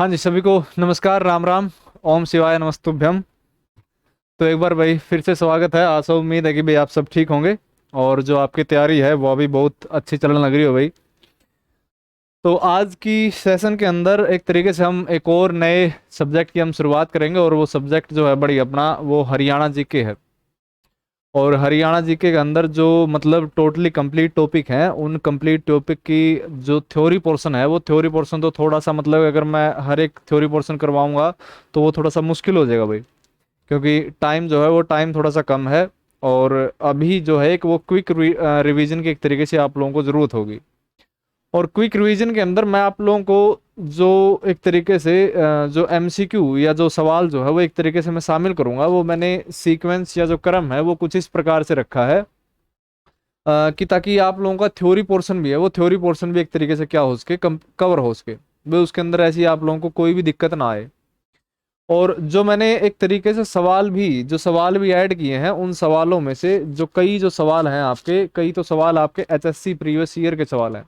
हाँ जी, सभी को नमस्कार, राम राम, ओम शिवाय नमस्तुभ्यम। तो एक बार भाई फिर से स्वागत है। आशा उम्मीद है कि भाई आप सब ठीक होंगे और जो आपकी तैयारी है वो अभी बहुत अच्छी चलने लग रही हो भाई। तो आज की सेशन के अंदर एक तरीके से हम एक और नए सब्जेक्ट की हम शुरुआत करेंगे और वो सब्जेक्ट जो है बड़ी अपना वो हरियाणा जीके है। और हरियाणा जीके के अंदर जो मतलब टोटली कंप्लीट टॉपिक है, उन कंप्लीट टॉपिक की जो थ्योरी पोर्शन है वो थ्योरी पोर्शन तो थोड़ा सा मतलब अगर मैं हर एक थ्योरी पोर्शन करवाऊंगा तो वो थोड़ा सा मुश्किल हो जाएगा भाई, क्योंकि टाइम जो है वो टाइम थोड़ा सा कम है। और अभी जो है एक वो क्विक रिवीजन की एक तरीके से आप लोगों को ज़रूरत होगी। और क्विक रिवीजन के अंदर मैं आप लोगों को जो एक तरीके से जो एमसीक्यू या जो सवाल जो है वो एक तरीके से मैं शामिल करूंगा, वो मैंने सीक्वेंस या जो क्रम है वो कुछ इस प्रकार से रखा है कि ताकि आप लोगों का थ्योरी पोर्शन भी है वो थ्योरी पोर्शन भी एक तरीके से क्या हो सके, कवर हो सके भाई, उसके अंदर ऐसी आप लोगों को कोई भी दिक्कत ना आए। और जो मैंने एक तरीके से सवाल भी ऐड किए हैं, उन सवालों में से जो सवाल हैं आपके, कई तो सवाल आपके एचएससी प्रीवियस ईयर के सवाल हैं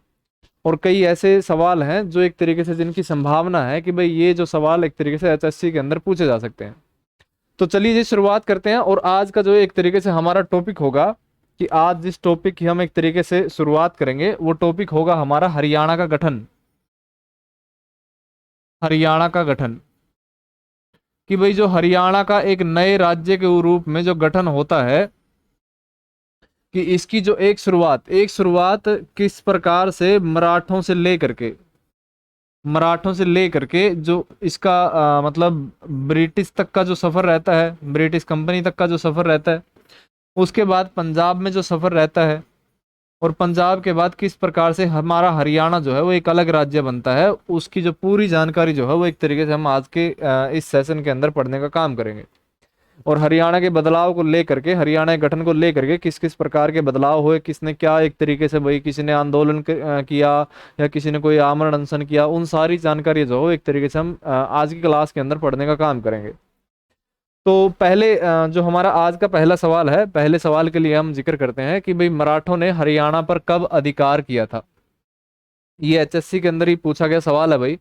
और कई ऐसे सवाल हैं जो एक तरीके से जिनकी संभावना है कि भाई ये जो सवाल एक तरीके से एचएससी के अंदर पूछे जा सकते हैं। तो चलिए जी शुरुआत करते हैं। और आज का जो एक तरीके से हमारा टॉपिक होगा कि आज जिस टॉपिक की हम एक तरीके से शुरुआत करेंगे वो टॉपिक होगा हमारा हरियाणा का गठन। हरियाणा का गठन कि भाई जो हरियाणा का एक नए राज्य के रूप में जो गठन होता है, कि इसकी जो एक शुरुआत किस प्रकार से मराठों से लेकर के जो इसका मतलब ब्रिटिश तक का जो सफर रहता है, ब्रिटिश कंपनी तक का जो सफर रहता है, उसके बाद पंजाब में जो सफर रहता है, और पंजाब के बाद किस प्रकार से हमारा हरियाणा जो है वो एक अलग राज्य बनता है, उसकी जो पूरी जानकारी जो है वो एक तरीके से हम आज के इस सेशन के अंदर पढ़ने का काम करेंगे। और हरियाणा के बदलाव को लेकर के, हरियाणा के गठन को लेकर के किस किस प्रकार के बदलाव हुए, किसने क्या एक तरीके से भाई, किसी ने आंदोलन किया या किसी ने कोई आमरण अनशन किया, उन सारी जानकारी जो है एक तरीके से हम आज की क्लास के अंदर पढ़ने का काम करेंगे। तो पहले जो हमारा आज का पहला सवाल है, पहले सवाल के लिए हम जिक्र करते हैं कि भाई मराठों ने हरियाणा पर कब अधिकार किया था। ये एचएससी के अंदर ही पूछा गया सवाल है भाई,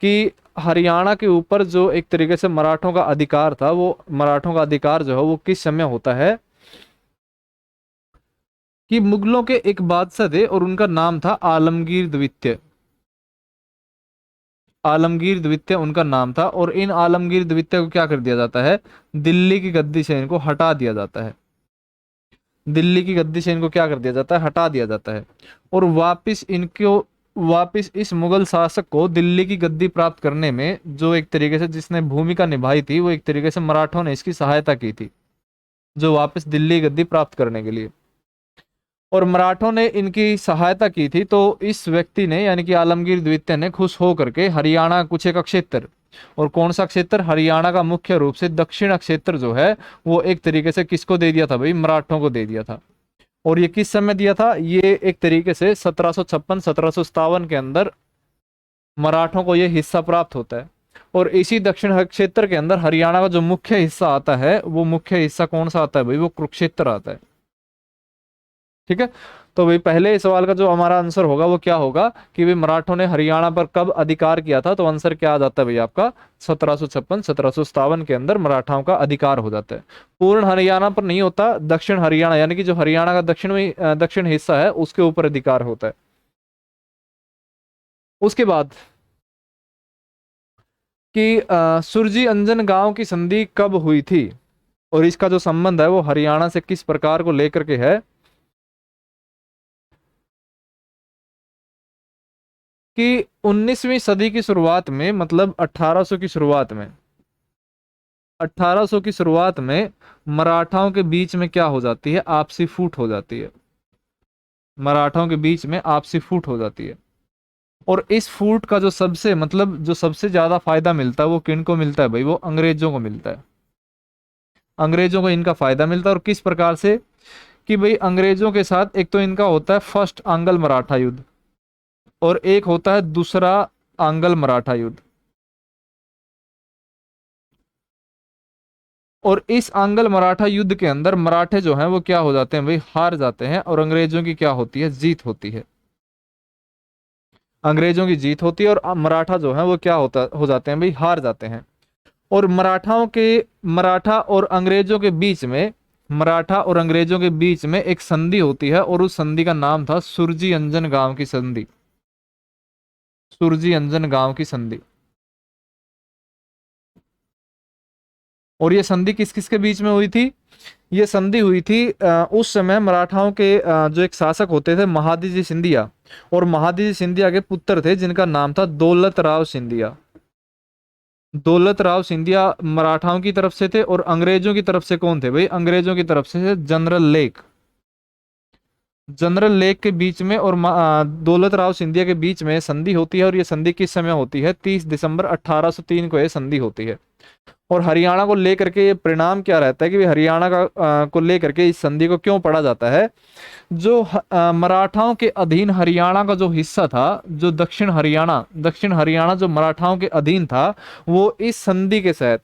कि हरियाणा के ऊपर जो एक तरीके से मराठों का अधिकार था, वो मराठों का अधिकार जो है वो किस समय होता है। कि मुगलों के एक बादशाह थे और उनका नाम था आलमगीर द्वितीय। आलमगीर द्वितीय उनका नाम था और इन आलमगीर द्वितीय को क्या कर दिया जाता है, दिल्ली की गद्दी से इनको हटा दिया जाता है। दिल्ली की गद्दी से इनको क्या कर दिया जाता है, हटा दिया जाता है। और वापिस इस मुगल शासक को दिल्ली की गद्दी प्राप्त करने में जो एक तरीके से जिसने भूमिका निभाई थी, वो एक तरीके से मराठों ने इसकी सहायता की थी, जो वापस दिल्ली की गद्दी प्राप्त करने के लिए। और मराठों ने इनकी सहायता की थी, तो इस व्यक्ति ने यानी कि आलमगीर द्वितीय ने खुश होकर के हरियाणा कुछ एक क्षेत्र, और कौन सा क्षेत्र, हरियाणा का मुख्य रूप से दक्षिण क्षेत्र जो है वो एक तरीके से किसको दे दिया था भाई, मराठों को दे दिया था। और ये किस समय दिया था, ये एक तरीके से 1756-1757 के अंदर मराठों को ये हिस्सा प्राप्त होता है। और इसी दक्षिण क्षेत्र के अंदर हरियाणा का जो मुख्य हिस्सा आता है, वो मुख्य हिस्सा कौन सा आता है भाई, वो कुरुक्षेत्र आता है। ठीक है। तो भाई पहले सवाल का जो हमारा आंसर होगा वो क्या होगा कि भाई मराठों ने हरियाणा पर कब अधिकार किया था, तो आंसर क्या आ जाता है भाई आपका, 1756-1757 के अंदर मराठाओं का अधिकार हो जाता है। पूर्ण हरियाणा पर नहीं होता, दक्षिण हरियाणा यानी कि जो हरियाणा का दक्षिण हिस्सा है उसके ऊपर अधिकार होता है। उसके बाद कि सुरजी अंजन गांव की संधि कब हुई थी, और इसका जो संबंध है वो हरियाणा से किस प्रकार को लेकर के है। कि 19वीं सदी की शुरुआत में, मतलब 1800 की शुरुआत में, 1800 की शुरुआत में मराठाओं के बीच में क्या हो जाती है, आपसी फूट हो जाती है। मराठाओं के बीच में आपसी फूट हो जाती है। और इस फूट का जो सबसे मतलब जो सबसे ज्यादा फायदा मिलता है वो किन को मिलता है भाई, वो अंग्रेजों को मिलता है। अंग्रेजों को इनका फायदा मिलता है। और किस प्रकार से, कि भाई अंग्रेजों के साथ एक तो इनका होता है फर्स्ट आंग्ल मराठा युद्ध, और एक होता है दूसरा आंग्ल मराठा युद्ध। और इस आंग्ल मराठा युद्ध के अंदर मराठे जो हैं वो क्या हो जाते हैं भाई, हार जाते हैं, और अंग्रेजों की क्या होती है, जीत होती है। अंग्रेजों की जीत होती है और मराठा जो है वो क्या होता हो जाते हैं भाई, हार जाते हैं। और मराठा और अंग्रेजों के बीच में, मराठा और अंग्रेजों के बीच में एक संधि होती है और उस संधि का नाम था सुरजी अंजन गांव की संधि। सुरजी अंजन गांव की संधि। और ये संधि किस किस के बीच में हुई थी? ये संधि हुई थी उस समय मराठाओं के जो एक शासक होते थे महादजी सिंधिया, और महादजी सिंधिया के पुत्र थे जिनका नाम था दौलत राव सिंधिया। दौलत राव सिंधिया मराठाओं की तरफ से थे, और अंग्रेजों की तरफ से कौन थे भाई? अंग्रेजों की तरफ से जनरल लेक। जनरल लेक के बीच में और दौलत राव सिंधिया के बीच में संधि होती है, और ये संधि किस समय होती है? 30 दिसंबर 1803 को ये संधि होती है। और हरियाणा को लेकर के ये परिणाम क्या रहता है कि हरियाणा का को लेकर के इस संधि को क्यों पढ़ा जाता है? जो मराठाओं के अधीन हरियाणा का जो हिस्सा था, जो दक्षिण हरियाणा जो मराठाओं के अधीन था, वो इस संधि के तहत,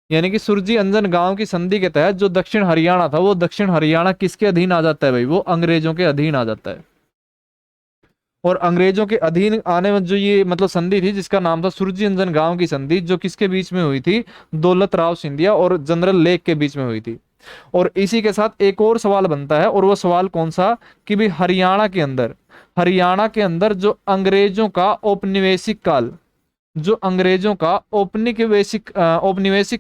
यानी कि सुरजी अंजन गांव की संधि के तहत जो दक्षिण हरियाणा था, वो दक्षिण हरियाणा किसके अधीन आ जाता है भाई? वो अंग्रेजों के अधीन आ जाता है। और अंग्रेजों के अधीन आने में जो ये मतलब संधि थी, जिसका नाम था सुरजी अंजन गांव की संधि, जो किसके बीच में हुई थी? दौलत राव सिंधिया और जनरल लेक के बीच में हुई थी। और इसी के साथ एक और सवाल बनता है, और वो सवाल कौन सा? कि भाई हरियाणा के अंदर जो अंग्रेजों का औपनिवेशिक काल, जो अंग्रेजों का औपनिवेशिक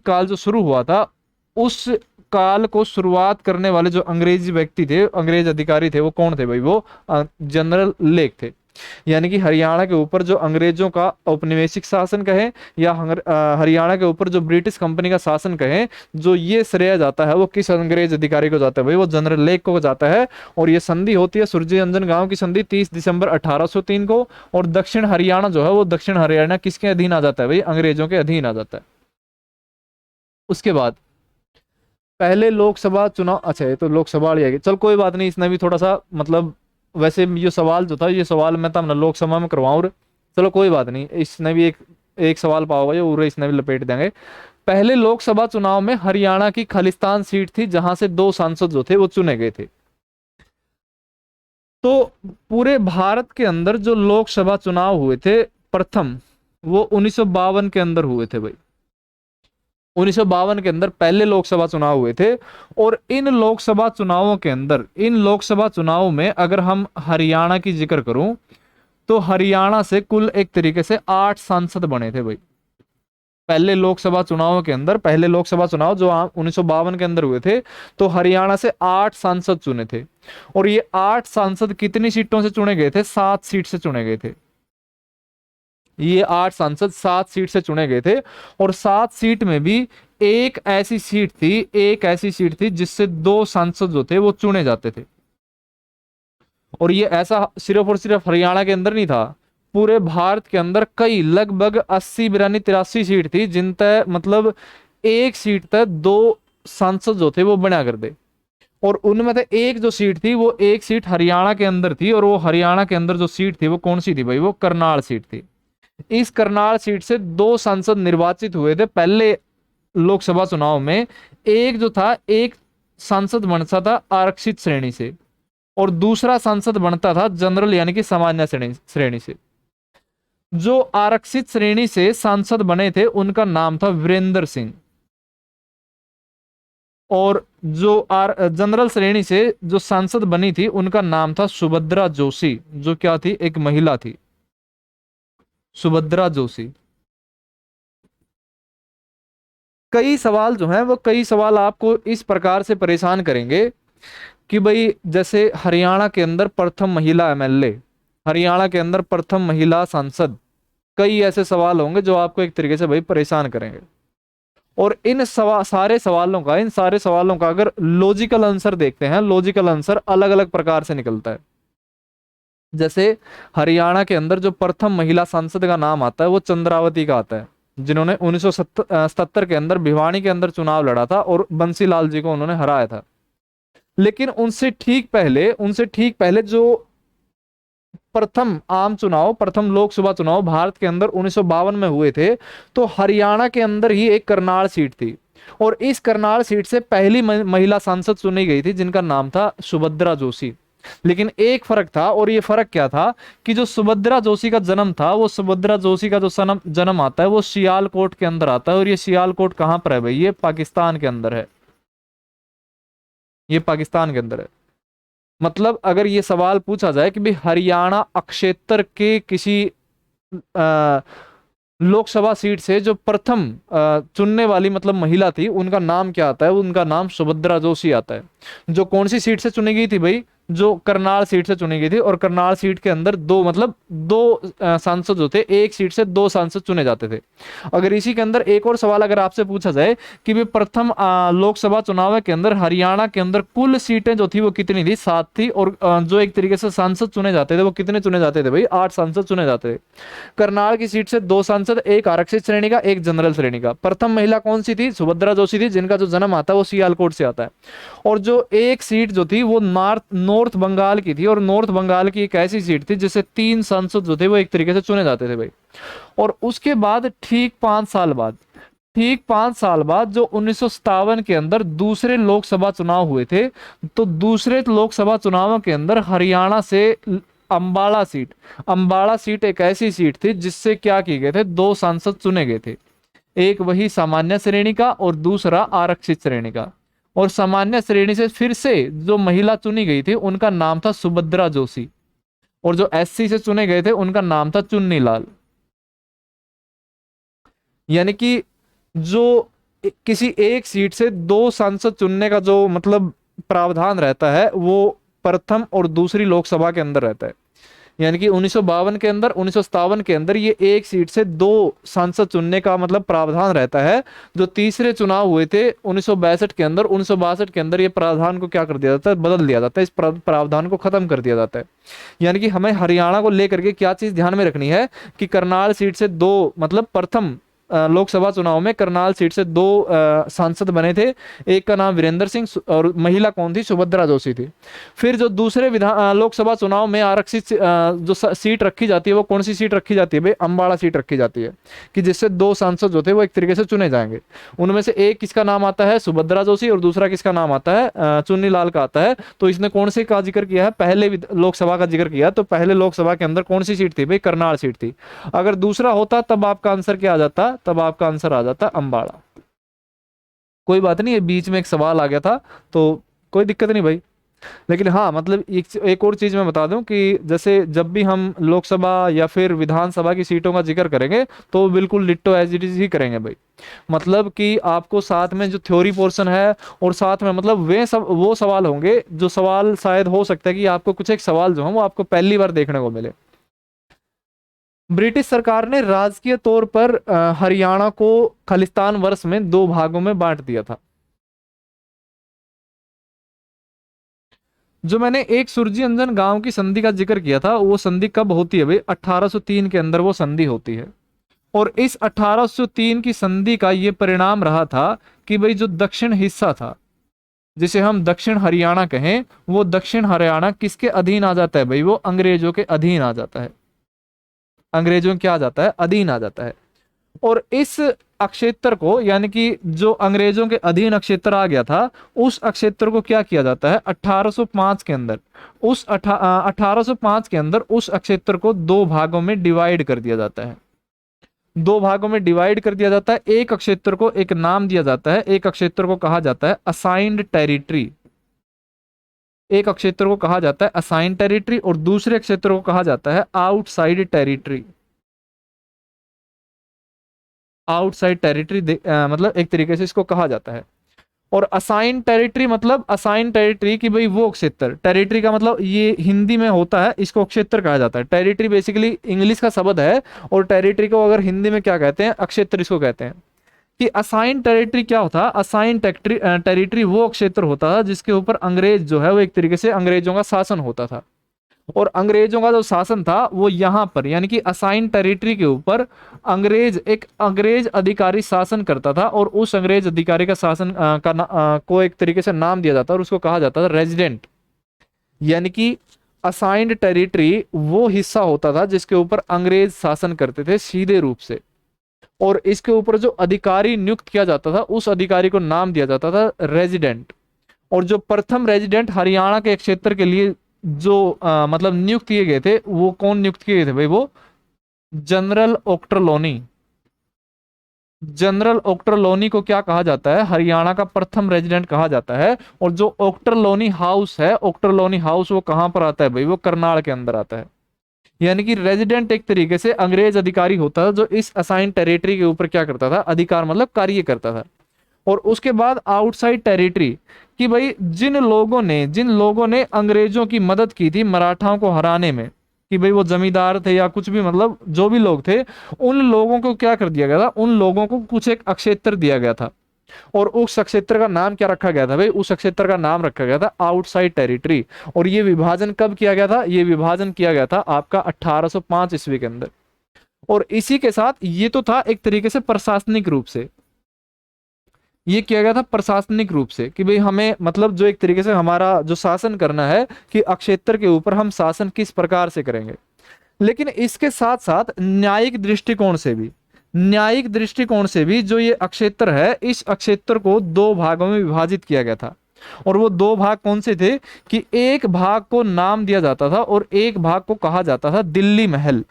काल जो शुरू हुआ था, उस काल को शुरुआत करने वाले जो अंग्रेजी व्यक्ति थे, अंग्रेज अधिकारी थे, वो कौन थे भाई? वो जनरल लेक थे। यानी कि हरियाणा के ऊपर जो अंग्रेजों का औपनिवेशिक शासन कहे, या हरियाणा के ऊपर जो ब्रिटिश कंपनी का शासन कहे, जो ये श्रेय जाता है वो किस अंग्रेज अधिकारी को जाता है भाई? वो जनरल लेक को जाता है। और ये संधि होती है सुरजी अंजन गांव की संधि 30 दिसंबर 1803 को। और दक्षिण हरियाणा जो है वो दक्षिण हरियाणा किसके अधीन आ जाता है भाई? अंग्रेजों के अधीन आ जाता है। उसके बाद पहले लोकसभा चुनाव, अच्छा ये तो लोकसभा वाली है, चल कोई बात नहीं, इसने भी थोड़ा सा मतलब, वैसे ये सवाल जो था, ये सवाल मैं तो लोकसभा में करवाऊँ, चलो कोई बात नहीं, इसने भी एक एक सवाल पाओगे जो उरे इसने भी लपेट देंगे। पहले लोकसभा चुनाव में हरियाणा की खालिस्तान सीट थी, जहां से 2 सांसद जो थे वो चुने गए थे। तो पूरे भारत के अंदर जो लोकसभा चुनाव हुए थे प्रथम, वो 1952 के अंदर हुए थे भाई। 1952 के अंदर पहले लोकसभा चुनाव हुए थे। और इन लोकसभा चुनावों में अगर हम हरियाणा की जिक्र करूं, तो हरियाणा से कुल एक तरीके से 8 सांसद बने थे भाई। पहले लोकसभा चुनाव जो 1952 के अंदर हुए थे, तो हरियाणा से 8 सांसद चुने थे। और ये 8 सांसद कितनी सीटों से चुने गए थे? 7 सीट से चुने गए थे। ये 8 सांसद 7 सीट से चुने गए थे। और 7 सीट में भी एक ऐसी सीट थी जिससे 2 सांसद जो थे वो चुने जाते थे। और ये ऐसा सिर्फ और सिर्फ हरियाणा के अंदर नहीं था, पूरे भारत के अंदर कई लगभग 80 82 83 सीट थी जिन तय मतलब एक सीट तक 2 सांसद जो थे वो बना कर दे। और उनमें से एक जो सीट थी, वो एक सीट हरियाणा के अंदर थी, और वो हरियाणा के अंदर जो सीट थी वो कौन सी थी भाई? वो करनाल सीट थी। इस करनाल सीट से 2 सांसद निर्वाचित हुए थे पहले लोकसभा चुनाव में। एक जो था, एक सांसद बनता था आरक्षित श्रेणी से, और दूसरा सांसद बनता था जनरल यानी कि सामान्य श्रेणी से। जो आरक्षित श्रेणी से सांसद बने थे उनका नाम था वीरेंद्र सिंह, और जो जनरल श्रेणी से जो सांसद बनी थी उनका नाम था सुभद्रा जोशी, जो क्या थी? एक महिला थी, सुभद्रा जोशी। कई सवाल आपको इस प्रकार से परेशान करेंगे कि भाई जैसे हरियाणा के अंदर प्रथम महिला एमएलए, हरियाणा के अंदर प्रथम महिला सांसद, कई ऐसे सवाल होंगे जो आपको एक तरीके से भाई परेशान करेंगे। और इन सारे सवालों का अगर लॉजिकल आंसर देखते हैं, लॉजिकल आंसर अलग अलग प्रकार से निकलता है। जैसे हरियाणा के अंदर जो प्रथम महिला सांसद का नाम आता है वो चंद्रावती का आता है, जिन्होंने 1977 के अंदर भिवानी के अंदर चुनाव लड़ा था और बंसीलाल जी को उन्होंने हराया था। लेकिन उनसे ठीक पहले जो प्रथम लोकसभा चुनाव भारत के अंदर 1952 में हुए थे, तो हरियाणा के अंदर ही एक करनाल सीट थी, और इस करनाल सीट से पहली महिला सांसद चुनी गई थी जिनका नाम था सुभद्रा जोशी। लेकिन एक फर्क था, और ये फर्क क्या था कि जो सुभद्रा जोशी का जन्म था, वो सुभद्रा जोशी का जो जन्म आता है वो सियालकोट के अंदर आता है। और ये सियालकोट कहां पर है भाई? ये पाकिस्तान के अंदर है, ये पाकिस्तान के अंदर है। मतलब अगर ये सवाल पूछा जाए कि भाई हरियाणा अक्षेत्र के किसी अ, लोकसभा सीट से जो प्रथम चुनने वाली मतलब महिला थी, उनका नाम क्या आता है? उनका नाम सुभद्रा जोशी आता है। जो कौन सी सीट से चुनी गई थी भाई? जो करनाल सीट से चुनी गई थी। और करनाल सीट के अंदर दो मतलब दो सांसद जो थे, एक सीट से दो सांसद चुने जाते थे। अगर इसी के अंदर एक और सवाल अगर आपसे पूछा जाए कि भाई प्रथम लोकसभा चुनाव के अंदर हरियाणा के अंदर कुल सीटें जो थी वो कितनी थी? 7 थी। और जो एक तरीके से सांसद चुने जाते थे वो कितने चुने जाते थे भाई? 8 सांसद चुने जाते थे। करनाल की सीट से 2 सांसद, एक आरक्षित श्रेणी का, एक जनरल श्रेणी का। प्रथम महिला कौन सी थी? सुभद्रा जोशी थी, जिनका जो जन्म आता है वो सियालकोट से आता है। और जो एक सीट जो थी वो नॉर्थ बंगाल की थी। और नॉर्थ बंगाल की एक ऐसी सीट थी जिससे 3 सांसद जो थे वो एक तरीके से चुने जाते थे भाई। और उसके बाद ठीक 5 साल बाद जो 1957 के अंदर दूसरे लोकसभा चुनाव हुए थे, तो दूसरे लोकसभा चुनावों के अंदर हरियाणा से अंबाला सीट एक ऐसी सीट थी जिससे क्या किए गए थे? 2 सांसद चुने गए थे। एक वही सामान्य श्रेणी का और दूसरा आरक्षित श्रेणी का। और सामान्य श्रेणी से फिर से जो महिला चुनी गई थी उनका नाम था सुभद्रा जोशी। और जो एससी से चुने गए थे उनका नाम था चुन्नी लाल। यानी कि जो किसी एक सीट से 2 सांसद चुनने का जो मतलब प्रावधान रहता है वो प्रथम और दूसरी लोकसभा के अंदर रहता है। यानी कि 1952 के अंदर, 1957 के अंदर ये एक सीट से 2 सांसद चुनने का मतलब प्रावधान रहता है। जो तीसरे चुनाव हुए थे 1962 के अंदर, 1962 के अंदर ये प्रावधान को क्या कर दिया जाता है? बदल दिया जाता है, इस प्रावधान को खत्म कर दिया जाता है। यानी कि हमें हरियाणा को लेकर के क्या चीज ध्यान में रखनी है कि करनाल सीट से 2 मतलब प्रथम लोकसभा चुनाव में करनाल सीट से 2 सांसद बने थे। एक का नाम वीरेंद्र सिंह और महिला कौन थी? सुभद्रा जोशी थी। फिर जो दूसरे लोकसभा चुनाव में आरक्षित जो सीट रखी जाती है वो कौन सी सीट रखी जाती है भाई? अंबाला सीट रखी जाती है, कि जिससे 2 सांसद जो थे वो एक तरीके से चुने जाएंगे। उनमें से एक किसका नाम आता है? सुभद्रा जोशी, और दूसरा किसका नाम आता है? चुन्नी लाल का आता है। तो इसने कौन से का जिक्र किया है? पहले लोकसभा का जिक्र किया। तो पहले लोकसभा के अंदर कौन सी सीट थी भाई? करनाल सीट थी। अगर दूसरा होता तब आपका आंसर क्या आ जाता? तब आपका आंसर आ जाता अंबाला। कोई बात नहीं, ये बीच में एक सवाल आ गया था तो कोई दिक्कत नहीं भाई। लेकिन हाँ मतलब एक और चीज मैं बता दूं कि जैसे जब भी हम लोकसभा या फिर विधानसभा की सीटों का जिक्र करेंगे तो बिल्कुल डिट्टो एज इट इज ही करेंगे भाई। मतलब कि आपको साथ में जो थ्योरी पोर्शन है और साथ में मतलब वो सवाल होंगे जो सवाल शायद हो सकता है कि आपको कुछ एक सवाल जो है वो आपको पहली बार देखने को मिले। ब्रिटिश सरकार ने राजकीय तौर पर हरियाणा को खालिस्तान वर्ष में 2 भागों में बांट दिया था। जो मैंने एक सुरजी अंजन गांव की संधि का जिक्र किया था, वो संधि कब होती है भाई? 1803 के अंदर वो संधि होती है। और इस 1803 की संधि का ये परिणाम रहा था कि भाई जो दक्षिण हिस्सा था, जिसे हम दक्षिण हरियाणा कहें, वो दक्षिण हरियाणा किसके अधीन आ जाता है भाई? वो अंग्रेजों के अधीन आ जाता है। अंग्रेजों क्या आ जाता है? अधीन आ जाता है। और इस अक्षेत्र को यानी कि जो अंग्रेजों के अधीन अक्षेत्र आ गया था, उस अक्षेत्र को क्या किया जाता है? 1805 के अंदर 1805 के अंदर उस अक्षेत्र को 2 भागों में डिवाइड कर दिया जाता है। 2 भागों में डिवाइड कर दिया जाता है। एक अक्षेत्र को एक नाम दिया जाता है, एक अक्षेत्र को कहा जाता है असाइंड टेरिटरी। एक अक्षेत्र को कहा जाता है असाइंड टेरिटरी और दूसरे क्षेत्र को कहा जाता है आउटसाइड टेरिटरी। आउटसाइड टेरिटरी मतलब एक तरीके से इसको कहा जाता है। और असाइन टेरिटरी मतलब असाइन टेरिटरी कि भाई वो क्षेत्र, टेरिटरी का मतलब ये हिंदी में होता है, इसको क्षेत्र कहा जाता है। टेरिटरी बेसिकली इंग्लिश का शब्द है और टेरिटरी को अगर हिंदी में क्या कहते हैं? अक्षेत्र इसको कहते हैं। कि असाइन टेरिटरी क्या होता है? असाइन टेरिटरी वो क्षेत्र होता है जिसके ऊपर अंग्रेज जो है वो एक तरीके से अंग्रेजों का शासन होता था। और अंग्रेजों का जो शासन था वो यहाँ पर यानी कि असाइन टेरिटरी के ऊपर एक अंग्रेज अधिकारी शासन करता था। और उस अंग्रेज अधिकारी का शासन को एक तरीके से नाम दिया जाता है और उसको कहा जाता था रेजिडेंट। यानी कि असाइंड टेरिटरी वो हिस्सा होता था जिसके ऊपर अंग्रेज शासन करते थे सीधे रूप से। और इसके ऊपर जो अधिकारी नियुक्त किया जाता था उस अधिकारी को नाम दिया जाता था रेजिडेंट। और जो प्रथम रेजिडेंट हरियाणा के क्षेत्र के लिए जो मतलब नियुक्त किए गए थे, वो कौन नियुक्त किए गए थे भाई? वो जनरल ओक्टरलोनी। जनरल ओक्टरलोनी को क्या कहा जाता है? हरियाणा का प्रथम रेजिडेंट कहा जाता है। और जो ओक्टरलोनी हाउस है, ओक्टरलोनी हाउस वो कहां पर आता है भाई? वो करनाल के अंदर आता है। यानी कि रेजिडेंट एक तरीके से अंग्रेज अधिकारी होता था, जो इस असाइन टेरिटरी के ऊपर क्या करता था? अधिकार मतलब कार्य करता था। और उसके बाद आउटसाइड टेरिटरी, कि भाई जिन लोगों ने अंग्रेजों की मदद की थी मराठाओं को हराने में, कि भाई वो जमींदार थे या कुछ भी, मतलब जो भी लोग थे, उन लोगों को क्या कर दिया गया था? उन लोगों को कुछ एक अक्षेत्र दिया गया था। और उस अक्षेत्र का नाम क्या रखा गया था भाई? उस अक्षेत्र का नाम रखा गया था आउटसाइड टेरिटरी। और ये विभाजन कब किया गया था? ये विभाजन किया गया था आपका 1805 ईस्वी के अंदर। और इसी के साथ ये तो था एक तरीके से प्रशासनिक रूप से, ये किया गया था प्रशासनिक रूप से, कि भाई हमें मतलब जो एक तरीके से हमारा जो शासन करना है, कि अक्षेत्र के ऊपर हम शासन किस प्रकार से करेंगे। लेकिन इसके साथ साथ न्यायिक दृष्टिकोण से भी जो ये अक्षेत्र है, इस अक्षेत्र को दो भागों में विभाजित किया गया था। और वो दो भाग कौन से थे? कि एक भाग को नाम दिया जाता था और एक भाग को कहा जाता था दिल्ली महल।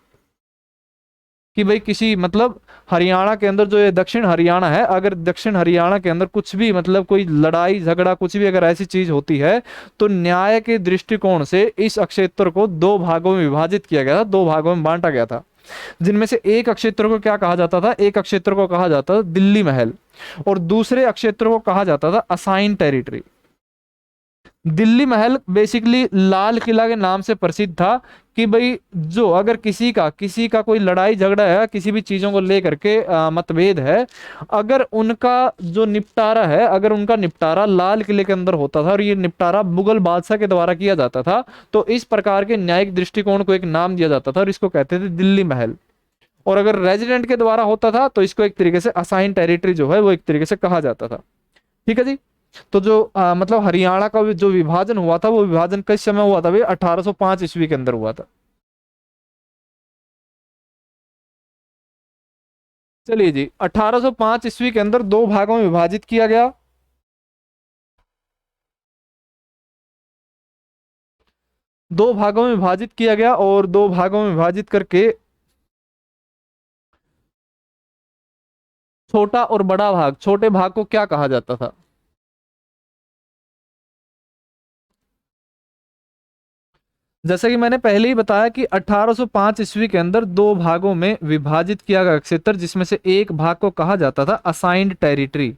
कि भाई किसी मतलब हरियाणा के अंदर जो ये दक्षिण हरियाणा है, अगर दक्षिण हरियाणा के अंदर कुछ भी मतलब कोई लड़ाई झगड़ा कुछ भी अगर ऐसी चीज होती है, तो न्याय के दृष्टिकोण से इस अक्षेत्र को दो भागों में विभाजित किया गया था, दो भागों में बांटा गया था। जिनमें से एक अक्षेत्र को क्या कहा जाता था? एक अक्षेत्र को कहा जाता था दिल्ली महल, और दूसरे अक्षेत्र को कहा जाता था असाइन टेरिटरी। दिल्ली महल बेसिकली लाल किला के नाम से प्रसिद्ध था, कि भाई जो अगर किसी का कोई लड़ाई झगड़ा है, किसी भी चीजों को लेकर के मतभेद है, अगर उनका जो निपटारा है, अगर उनका निपटारा लाल किले के अंदर होता था और ये निपटारा मुगल बादशाह के द्वारा किया जाता था, तो इस प्रकार के न्यायिक दृष्टिकोण को एक नाम दिया जाता था और इसको कहते थे दिल्ली महल। और अगर रेजिडेंट के द्वारा होता था तो इसको एक तरीके से असाइन टेरिटरी जो है वो एक तरीके से कहा जाता था। ठीक है जी। तो जो मतलब हरियाणा का जो विभाजन हुआ था, वो विभाजन किस समय हुआ था भाई? 1805 ईस्वी के अंदर हुआ था। चलिए जी, 1805 ईस्वी के अंदर दो भागों में विभाजित किया गया। दो भागों में विभाजित किया गया और दो भागों में विभाजित करके छोटा और बड़ा भाग, छोटे भाग को क्या कहा जाता था? जैसा कि मैंने पहले ही बताया कि 1805 ईस्वी के अंदर दो भागों में विभाजित किया गया क्षेत्र, जिसमें से एक भाग को कहा जाता था असाइंड टेरिटरी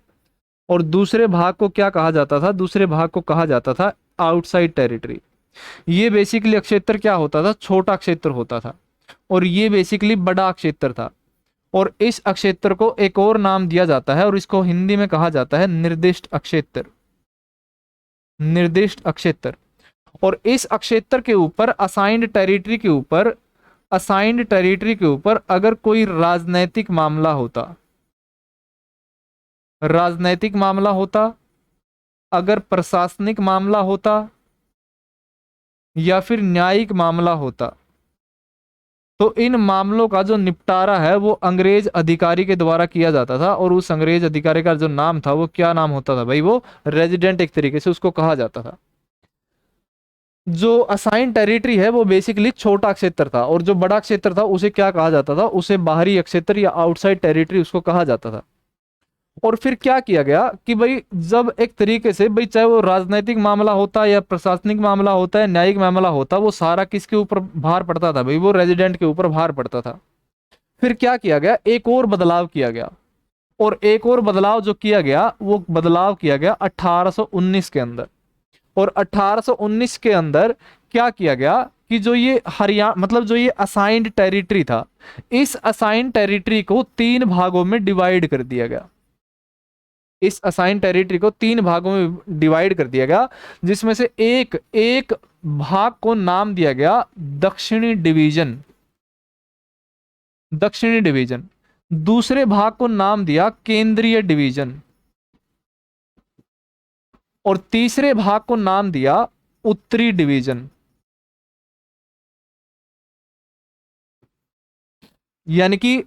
और दूसरे भाग को क्या कहा जाता था? दूसरे भाग को कहा जाता था आउटसाइड टेरिटरी। ये बेसिकली क्षेत्र क्या होता था? छोटा क्षेत्र होता था। और ये बेसिकली बड़ा क्षेत्र था। और इस क्षेत्र को एक और नाम दिया जाता है और इसको हिंदी में कहा जाता है निर्दिष्ट क्षेत्र। निर्दिष्ट क्षेत्र। और इस क्षेत्र के ऊपर असाइंड टेरिटरी के ऊपर अगर कोई राजनैतिक मामला होता, अगर प्रशासनिक मामला होता या फिर न्यायिक मामला होता, तो इन मामलों का जो निपटारा है वो अंग्रेज अधिकारी के द्वारा किया जाता था। और उस अंग्रेज अधिकारी का जो नाम था वो क्या नाम होता था भाई? वो रेजिडेंट एक तरीके से उसको कहा जाता था। जो असाइन टेरिटरी है वो बेसिकली छोटा क्षेत्र था और जो बड़ा क्षेत्र था उसे क्या कहा जाता था? उसे बाहरी क्षेत्र या आउटसाइड टेरिटरी उसको कहा जाता था। और फिर क्या किया गया कि भाई जब एक तरीके से भाई चाहे वो राजनीतिक मामला होता या प्रशासनिक मामला होता है न्यायिक मामला होता, वो सारा किसके ऊपर भार पड़ता था भाई? वो रेजिडेंट के ऊपर भार पड़ता था। फिर क्या किया गया? एक और बदलाव किया गया। और एक और बदलाव जो किया गया वो बदलाव किया गया 1819 के अंदर। और 1819 के अंदर क्या किया गया कि जो ये हरियाणा मतलब जो ये असाइंड टेरिटरी था, इस असाइंड टेरिटरी को तीन भागों में डिवाइड कर दिया गया। इस असाइन टेरिटरी को तीन भागों में डिवाइड कर दिया गया, जिसमें से एक एक भाग को नाम दिया गया दक्षिणी डिवीजन। दक्षिणी डिवीजन। दूसरे भाग को नाम दिया केंद्रीय डिवीजन और तीसरे भाग को नाम दिया उत्तरी डिवीजन। यानी कि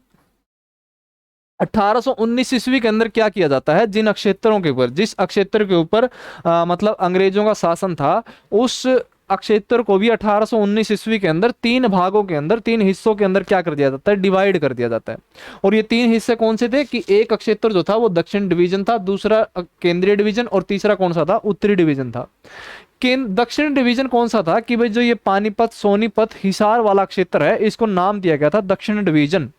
1819 ईस्वी के अंदर क्या किया जाता है? जिन क्षेत्रों के ऊपर जिस क्षेत्र के ऊपर मतलब अंग्रेजों का शासन था, उस अक्षेत्र को भी 1819 ईस्वी के अंदर 3 भागों के अंदर, 3 हिस्सों के अंदर क्या कर दिया जाता है, डिवाइड कर दिया जाता है। और ये 3 हिस्से कौन से थे कि एक अक्षेत्र जो था वो दक्षिण डिवीजन था, दूसरा केंद्रीय डिवीजन, और तीसरा कौन सा था, उत्तरी डिवीजन था। दक्षिण डिवीजन कौन सा था कि भाई जो ये पानीपत, सोनीपत, हिसार वाला क्षेत्र है, इसको नाम दिया गया था दक्षिण डिवीजन।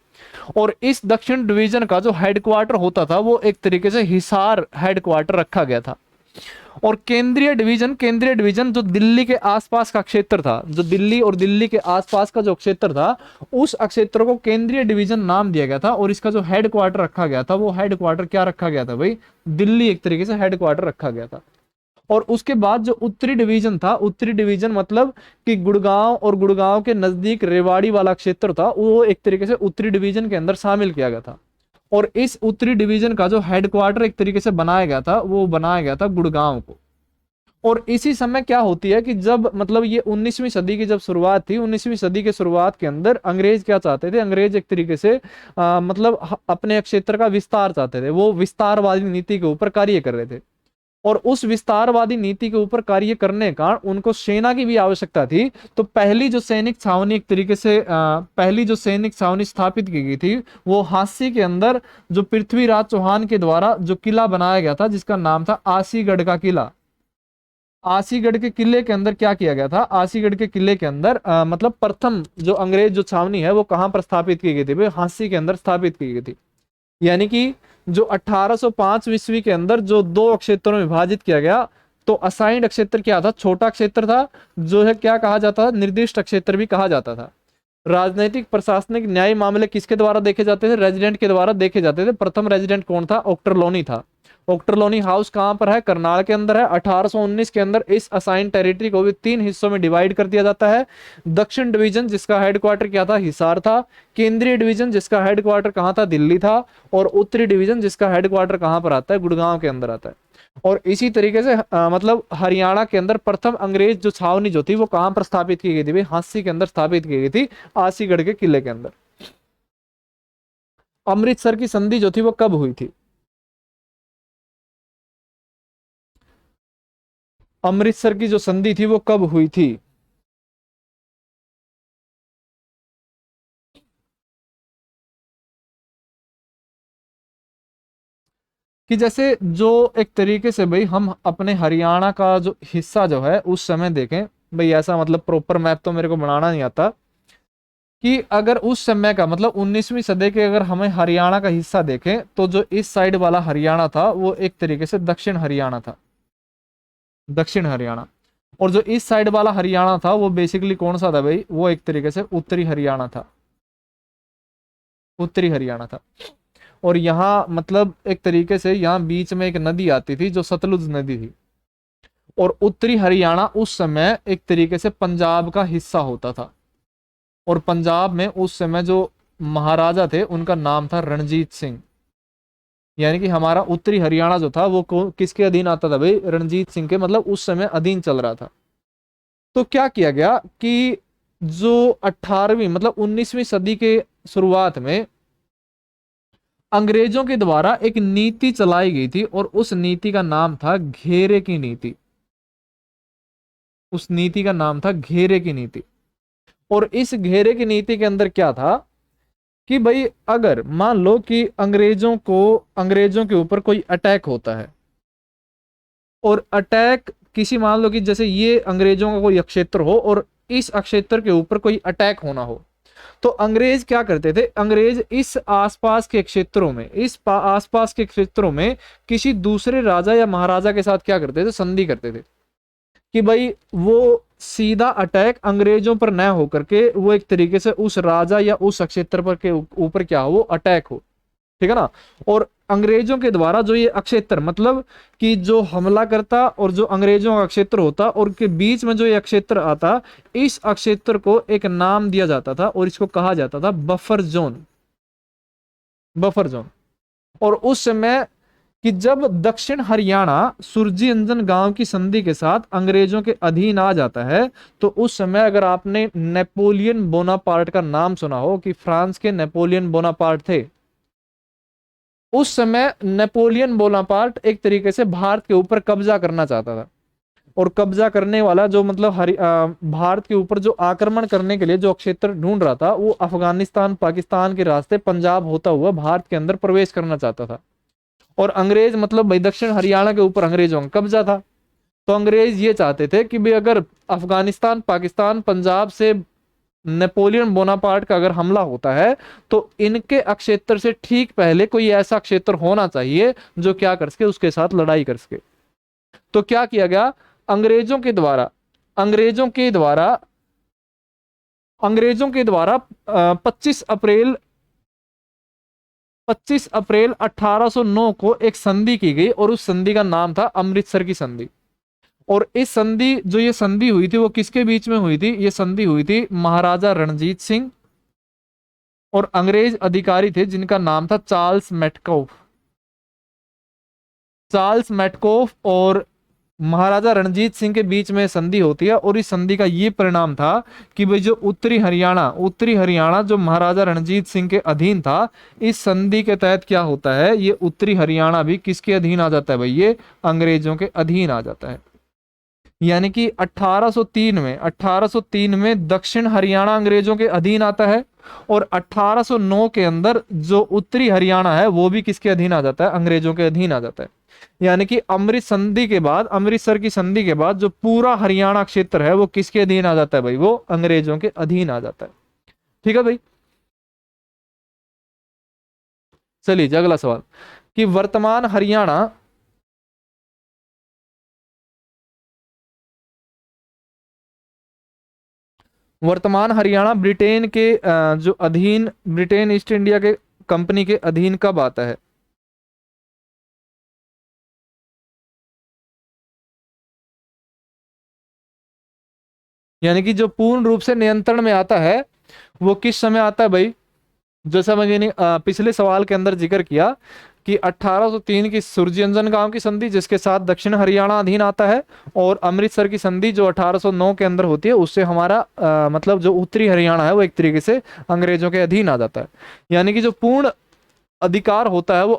और इस दक्षिण डिवीजन का जो हेडक्वार्टर होता था वो एक तरीके से हिसार हेडक्वार्टर रखा गया था। और केंद्रीय डिवीजन जो दिल्ली के आसपास का क्षेत्र था, जो दिल्ली और दिल्ली के आसपास का जो क्षेत्र था, उस क्षेत्र को केंद्रीय डिवीजन नाम दिया गया था। और इसका जो हेडक्वार्टर रखा गया था वो हेडक्वार्टर क्या रखा गया था भाई, दिल्ली एक तरीके से हेडक्वार्टर रखा गया था। और उसके बाद जो उत्तरी डिवीजन था, उत्तरी डिवीजन मतलब कि गुड़गांव और गुड़गांव के नजदीक रेवाड़ी वाला क्षेत्र था, वो एक तरीके से उत्तरी डिवीजन के अंदर शामिल किया गया था। और इस उत्तरी डिवीजन का जो हेडक्वार्टर एक तरीके से बनाया गया था, वो बनाया गया था गुड़गांव को। और इसी समय क्या होती है कि जब मतलब ये 19वीं सदी की जब शुरुआत थी, 19वीं सदी के शुरुआत के अंदर अंग्रेज क्या चाहते थे, अंग्रेज एक तरीके से मतलब अपने क्षेत्र का विस्तार चाहते थे। वो विस्तारवादी नीति के ऊपर कार्य कर रहे थे। और उस विस्तारवादी नीति के ऊपर कार्य करने का उनको सेना की भी आवश्यकता थी। तो पहली जो सैनिक छावनी एक तरीके से पहली जो सैनिक छावनी स्थापित की गई थी वो हांसी के अंदर जो पृथ्वीराज चौहान के द्वारा जो किला बनाया गया था, जिसका नाम था आसीगढ़ का किला। आसीगढ़ के किले के अंदर क्या किया गया था, आसीगढ़ के किले के अंदर मतलब प्रथम जो अंग्रेज जो छावनी है वो कहां पर स्थापित की गई थी भाई, हांसी के अंदर स्थापित की गई थी। यानी कि जो 1805 ईस्वी के अंदर जो 2 क्षेत्रों में विभाजित किया गया, तो असाइंड क्षेत्र क्या था, छोटा क्षेत्र था, जो है क्या कहा जाता था, निर्दिष्ट क्षेत्र भी कहा जाता था। राजनीतिक, प्रशासनिक, न्यायिक मामले किसके द्वारा देखे जाते थे, रेजिडेंट के द्वारा देखे जाते थे। प्रथम रेजिडेंट कौन था, ऑक्टरलोनी था। ऑक्टरलोनी हाउस कहां पर है, करनाल के अंदर है। 1819 के अंदर इस असाइन टेरिटरी को भी 3 हिस्सों में डिवाइड कर दिया जाता है। दक्षिण डिवीजन जिसका हेडक्वार्टर क्या था, हिसार था। केंद्रीय डिवीजन जिसका हेडक्वार्टर कहां था, दिल्ली था। और उत्तरी डिवीजन जिसका हेडक्वार्टर कहां पर आता है, गुड़गांव के अंदर आता है। और इसी तरीके से मतलब हरियाणा के अंदर प्रथम अंग्रेज जो छावनी जो थी वो कहां पर स्थापित की गई थी भाई, हांसी के अंदर स्थापित की गई थी, आसीगढ़ के किले के अंदर। अमृतसर की संधि जो थी वो कब हुई थी, अमृतसर की जो संधि थी वो कब हुई थी। कि जैसे जो एक तरीके से भाई हम अपने हरियाणा का जो हिस्सा जो है उस समय देखें भाई, ऐसा मतलब प्रॉपर मैप तो मेरे को बनाना नहीं आता, कि अगर उस समय का मतलब 19वीं सदी के अगर हमें हरियाणा का हिस्सा देखें तो जो इस साइड वाला हरियाणा था वो एक तरीके से दक्षिण हरियाणा था, दक्षिण हरियाणा। और जो इस साइड वाला हरियाणा था वो बेसिकली कौन सा था भाई, वो एक तरीके से उत्तरी हरियाणा था, उत्तरी हरियाणा था। और यहाँ मतलब एक तरीके से यहाँ बीच में एक नदी आती थी जो सतलुज नदी थी। और उत्तरी हरियाणा उस समय एक तरीके से पंजाब का हिस्सा होता था। और पंजाब में उस समय जो महाराजा थे उनका नाम था रणजीत सिंह। यानी कि हमारा उत्तरी हरियाणा जो था वो किसके अधीन आता था भाई, रणजीत सिंह के मतलब उस समय अधीन चल रहा था। तो क्या किया गया कि जो 18वीं मतलब 19वीं सदी के शुरुआत में अंग्रेजों के द्वारा एक नीति चलाई गई थी और उस नीति का नाम था घेरे की नीति। उस नीति का नाम था घेरे की नीति। और इस घेरे की नीति के अंदर क्या था कि भाई अगर मान लो कि अंग्रेजों के ऊपर कोई अटैक होता है, और अटैक किसी मान लो कि जैसे ये अंग्रेजों का कोई क्षेत्र हो और इस क्षेत्र के ऊपर कोई अटैक होना हो, तो अंग्रेज क्या करते थे, अंग्रेज इस आसपास के क्षेत्रों में, आसपास के क्षेत्रों में किसी दूसरे राजा या महाराजा के साथ क्या करते थे, संधि करते थे कि भाई वो सीधा अटैक अंग्रेजों पर न होकर के वो एक तरीके से उस राजा या उस क्षेत्र पर के ऊपर क्या हो, अटैक हो। ठीक है ना। और अंग्रेजों के द्वारा जो ये क्षेत्र मतलब कि जो हमला करता और जो अंग्रेजों का क्षेत्र होता और के बीच में जो ये क्षेत्र आता, इस क्षेत्र को एक नाम दिया जाता था और इसको कहा जाता था बफर जोन, बफर जोन। और उस समय कि जब दक्षिण हरियाणा सुरजी अंजन गांव की संधि के साथ अंग्रेजों के अधीन आ जाता है, तो उस समय अगर आपने नेपोलियन बोनापार्ट का नाम सुना हो कि फ्रांस के नेपोलियन बोनापार्ट थे, उस समय नेपोलियन बोनापार्ट एक तरीके से भारत के ऊपर कब्जा करना चाहता था। और कब्जा करने वाला जो मतलब भारत के ऊपर जो आक्रमण करने के लिए जो क्षेत्र ढूंढ रहा था, वो अफगानिस्तान पाकिस्तान के रास्ते पंजाब होता हुआ भारत के अंदर प्रवेश करना चाहता था। और अंग्रेज मतलब भाई दक्षिण हरियाणा के ऊपर अंग्रेजों का कब्जा था। तो अंग्रेज ये चाहते थे कि भाई अगर अफगानिस्तान पाकिस्तान पंजाब से नेपोलियन बोनापार्ट का अगर हमला होता है तो इनके अक्षेत्र से ठीक पहले कोई ऐसा क्षेत्र होना चाहिए जो क्या कर सके, उसके साथ लड़ाई कर सके। तो क्या किया गया, अंग्रेजों के द्वारा अंग्रेजों के द्वारा अंग्रेजों के द्वारा 25 अप्रैल 1809 को एक संधि की गई और उस संधि का नाम था अमृतसर की संधि। और इस संधि जो ये संधि हुई थी वो किसके बीच में हुई थी, ये संधि हुई थी महाराजा रणजीत सिंह और अंग्रेज अधिकारी थे जिनका नाम था चार्ल्स मेटकोफ और महाराजा रणजीत सिंह के बीच में संधि होती है। और इस संधि का ये परिणाम था कि भाई जो उत्तरी हरियाणा जो महाराजा रणजीत सिंह के अधीन था, इस संधि के तहत क्या होता है, ये उत्तरी हरियाणा भी किसके अधीन आ जाता है भाई, ये अंग्रेजों के अधीन आ जाता है। यानी कि 1803 में दक्षिण हरियाणा अंग्रेजों के अधीन आता है और 1809 के अंदर जो उत्तरी हरियाणा है वो भी किसके अधीन आ जाता है, अंग्रेजों के अधीन आ जाता है। यानी कि अमृतसर की संधि के बाद जो पूरा हरियाणा क्षेत्र है वो किसके अधीन आ जाता है भाई, वो अंग्रेजों के अधीन आ जाता है। ठीक है भाई। चलिए अगला सवाल कि वर्तमान हरियाणा ब्रिटेन ईस्ट इंडिया के कंपनी के अधीन कब आता है। यानी कि जो पूर्ण रूप से नियंत्रण में आता है वो किस समय आता है भाई, जैसा मैंने पिछले सवाल के अंदर जिक्र किया कि 1803 की सुरजंजन गांव की संधि जिसके साथ दक्षिण हरियाणा अधीन आता है, और अमृतसर की संधि जो 1809 के अंदर होती है, उससे हमारा मतलब जो उत्तरी हरियाणा है वो एक तरीके से अंग्रेजों के अधीन आ जाता है। यानी कि जो पूर्ण अधिकार होता है वो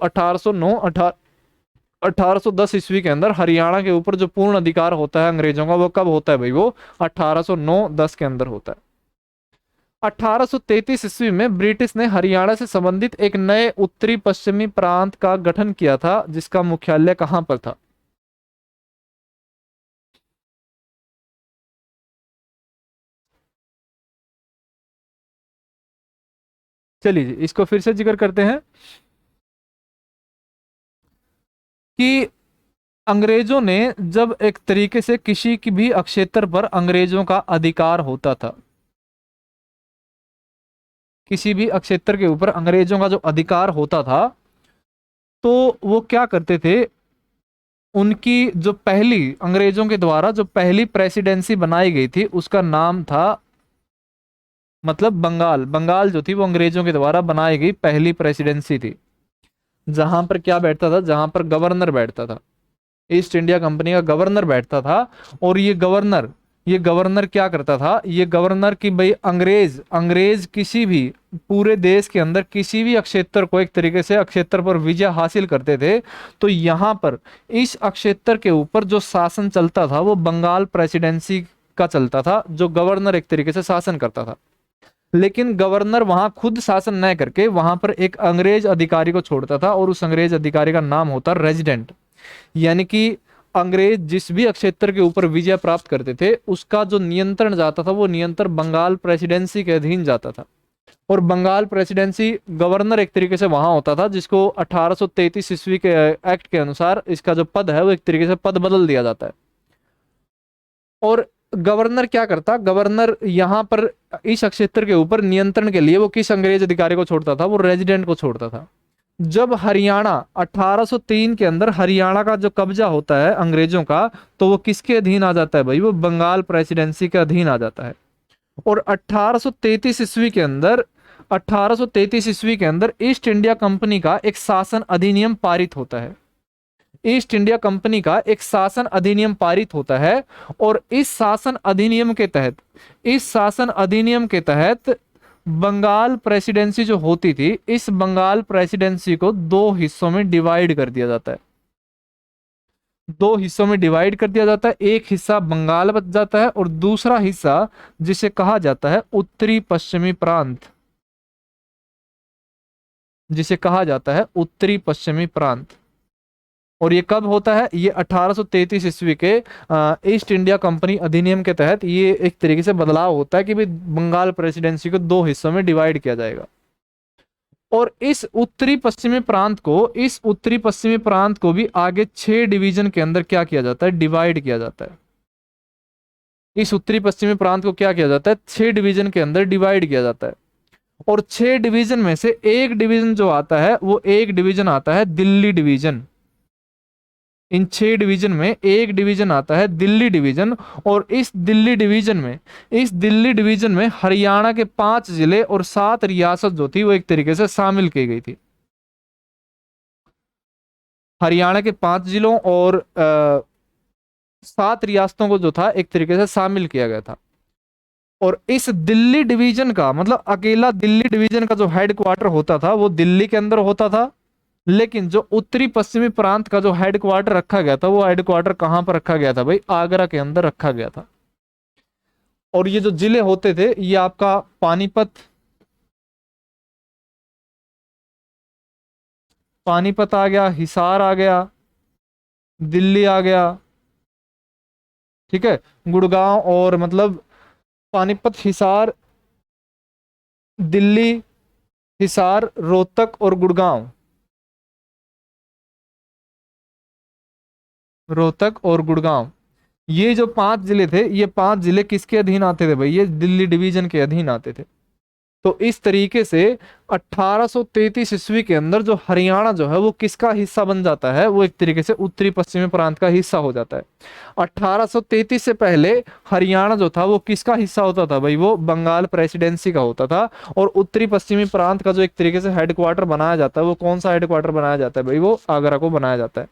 1810 ईस्वी के अंदर हरियाणा के ऊपर जो पूर्ण अधिकार होता है अंग्रेजों का, वो कब होता है भाई, वो 1809-10 के अंदर होता है। 1833 ईस्वी में ब्रिटिश ने हरियाणा से संबंधित एक नए उत्तरी पश्चिमी प्रांत का गठन किया था जिसका मुख्यालय कहां पर था। चलिए इसको फिर से जिक्र करते हैं कि अंग्रेजों ने जब एक तरीके से किसी की भी अक्षेत्र पर अंग्रेजों का अधिकार होता था, किसी भी अक्षेत्र के ऊपर अंग्रेजों का जो अधिकार होता था, तो वो क्या करते थे, उनकी जो पहली अंग्रेजों के द्वारा जो पहली प्रेसिडेंसी बनाई गई थी उसका नाम था मतलब बंगाल जो थी वो अंग्रेजों के द्वारा बनाई गई पहली प्रेसिडेंसी थी, जहां पर क्या बैठता था, जहां पर गवर्नर बैठता था, ईस्ट इंडिया कंपनी का गवर्नर बैठता था। और ये गवर्नर क्या करता था, ये गवर्नर की भाई अंग्रेज किसी भी पूरे देश के अंदर किसी भी अक्षेत्र को एक तरीके से अक्षेत्र पर विजय हासिल करते थे, तो यहां पर इस अक्षेत्र के ऊपर जो शासन चलता था वो बंगाल प्रेसिडेंसी का चलता था, जो गवर्नर एक तरीके से शासन करता था। लेकिन गवर्नर वहां खुद शासन न करके वहां पर एक अंग्रेज अधिकारी को छोड़ता था और उस अंग्रेज अधिकारी का नाम होता रेजिडेंट। यानी कि अंग्रेज जिस भी क्षेत्र के ऊपर विजय प्राप्त करते थे उसका जो नियंत्रण जाता था वो नियंत्रण बंगाल प्रेसिडेंसी के अधीन जाता था। और बंगाल प्रेसिडेंसी गवर्नर एक तरीके से वहां होता था जिसको 1833 ईस्वी के एक्ट के अनुसार इसका जो पद है वो एक तरीके से पद बदल दिया जाता है। और गवर्नर क्या करता, गवर्नर यहां पर इस क्षेत्र के ऊपर नियंत्रण के लिए वो किस अंग्रेज अधिकारी को छोड़ता था, वो रेजिडेंट को छोड़ता था। जब हरियाणा 1803 के अंदर हरियाणा का जो कब्जा होता है अंग्रेजों का, तो वो किसके अधीन आ जाता है भाई, वो बंगाल प्रेसिडेंसी के अधीन आ जाता है। और 1833 ईस्वी के अंदर ईस्ट इंडिया कंपनी का एक शासन अधिनियम पारित होता है। ईस्ट इंडिया कंपनी का एक शासन अधिनियम पारित होता है और इस शासन अधिनियम के तहत बंगाल प्रेसिडेंसी जो होती थी, इस बंगाल प्रेसिडेंसी को दो हिस्सों में डिवाइड कर दिया जाता है। दो हिस्सों में डिवाइड कर दिया जाता है। एक हिस्सा बंगाल बच जाता है और दूसरा हिस्सा जिसे कहा जाता है उत्तरी पश्चिमी प्रांत, जिसे कहा जाता है उत्तरी पश्चिमी प्रांत। और ये कब होता है? ये 1833 ईस्वी के ईस्ट इंडिया कंपनी अधिनियम के तहत ये एक तरीके से बदलाव होता है कि भाई बंगाल प्रेसिडेंसी को दो हिस्सों में डिवाइड किया जाएगा। और इस उत्तरी पश्चिमी प्रांत को भी आगे 6 डिवीजन के अंदर क्या किया जाता है? डिवाइड किया जाता है। इस उत्तरी पश्चिमी प्रांत को क्या किया जाता है? 6 डिवीजन के अंदर डिवाइड किया जाता है। और 6 डिवीजन में से एक डिवीजन जो आता है वो एक डिवीजन आता है दिल्ली डिवीजन। इन 6 डिवीजन में एक डिवीजन आता है दिल्ली डिवीजन। और इस दिल्ली डिवीजन में हरियाणा के 5 जिले और 7 रियासत जो थी वो एक तरीके से शामिल की गई थी। हरियाणा के 5 जिलों और 7 रियासतों को जो था एक तरीके से शामिल किया गया था। और इस दिल्ली डिवीजन का मतलब अकेला दिल्ली डिवीजन का जो हेडक्वार्टर होता था वो दिल्ली के अंदर होता था। लेकिन जो उत्तरी पश्चिमी प्रांत का जो हेडक्वार्टर रखा गया था वो हेडक्वार्टर कहां पर रखा गया था भाई? आगरा के अंदर रखा गया था। और ये जो जिले होते थे ये आपका पानीपत आ गया, हिसार आ गया, दिल्ली आ गया, ठीक है, गुड़गांव और मतलब पानीपत, हिसार, दिल्ली, हिसार, रोहतक और गुड़गांव। ये जो 5 जिले थे ये 5 जिले किसके अधीन आते थे भाई? ये दिल्ली डिवीजन के अधीन आते थे। तो इस तरीके से 1833 ईस्वी के अंदर जो हरियाणा जो है वो किसका हिस्सा बन जाता है? वो एक तरीके से उत्तरी पश्चिमी प्रांत का हिस्सा हो जाता है। 1833 से पहले हरियाणा जो था वो किसका हिस्सा होता था भाई? वो बंगाल प्रेसिडेंसी का होता था। और उत्तरी पश्चिमी प्रांत का जो एक तरीके से हेडक्वार्टर बनाया जाता है वो कौन सा हेडक्वार्टर बनाया जाता है भाई? वो आगरा को बनाया जाता है।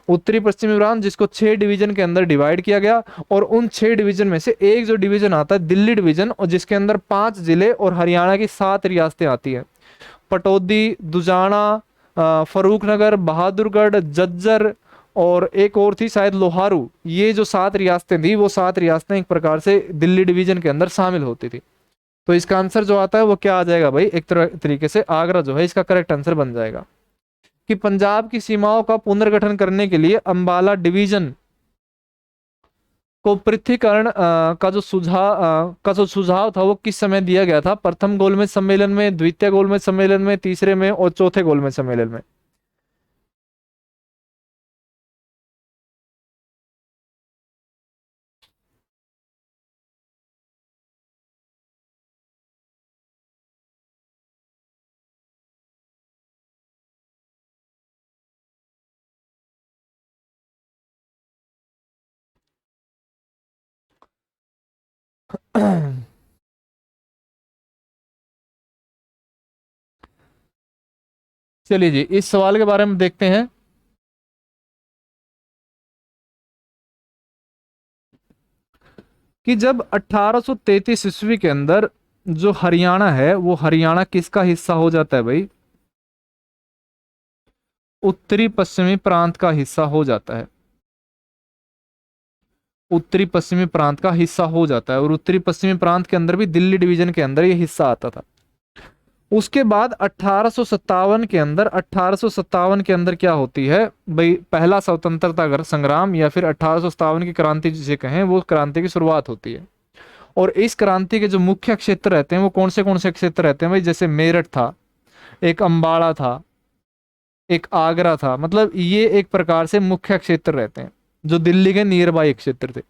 उत्तरी पश्चिमी प्रांत जिसको 6 डिवीजन के अंदर डिवाइड किया गया। और उन 6 डिवीजन में से एक जो डिवीजन आता है दिल्ली डिवीजन, और जिसके अंदर 5 जिले और हरियाणा की 7 रियासतें आती हैं। पटौदी, दुजाना, फरूखनगर, बहादुरगढ़, जज्जर और एक और थी शायद लोहारू। ये जो 7 रियासतें थी वो 7 रियासतें एक प्रकार से दिल्ली डिवीजन के अंदर शामिल होती थी। तो इसका आंसर जो आता है वो क्या आ जाएगा भाई? एक तरीके से आगरा जो है इसका करेक्ट आंसर बन जाएगा। कि पंजाब की सीमाओं का पुनर्गठन करने के लिए अंबाला डिवीजन को पृथक्करण का जो सुझाव था वो किस समय दिया गया था? प्रथम गोलमेज सम्मेलन में, द्वितीय गोलमेज सम्मेलन में, तीसरे में और चौथे गोलमेज सम्मेलन में? चलिए जी इस सवाल के बारे में देखते हैं। कि जब 1833 ईस्वी के अंदर जो हरियाणा है वो हरियाणा किसका हिस्सा हो जाता है भाई? उत्तरी पश्चिमी प्रांत का हिस्सा हो जाता है। उत्तरी पश्चिमी प्रांत का हिस्सा हो जाता है। और उत्तरी पश्चिमी प्रांत के अंदर भी दिल्ली डिवीजन के अंदर ये हिस्सा आता था। उसके बाद 1857 के अंदर क्या होती है भाई? पहला स्वतंत्रता संग्राम या फिर 1857 की क्रांति जिसे कहें वो क्रांति की शुरुआत होती है। और इस क्रांति के जो मुख्य क्षेत्र रहते हैं वो कौन से क्षेत्र रहते हैं भाई? जैसे मेरठ था, एक अंबाला था, एक आगरा था। मतलब ये एक प्रकार से मुख्य क्षेत्र रहते हैं जो दिल्ली के नियर बाई क्षेत्र थे।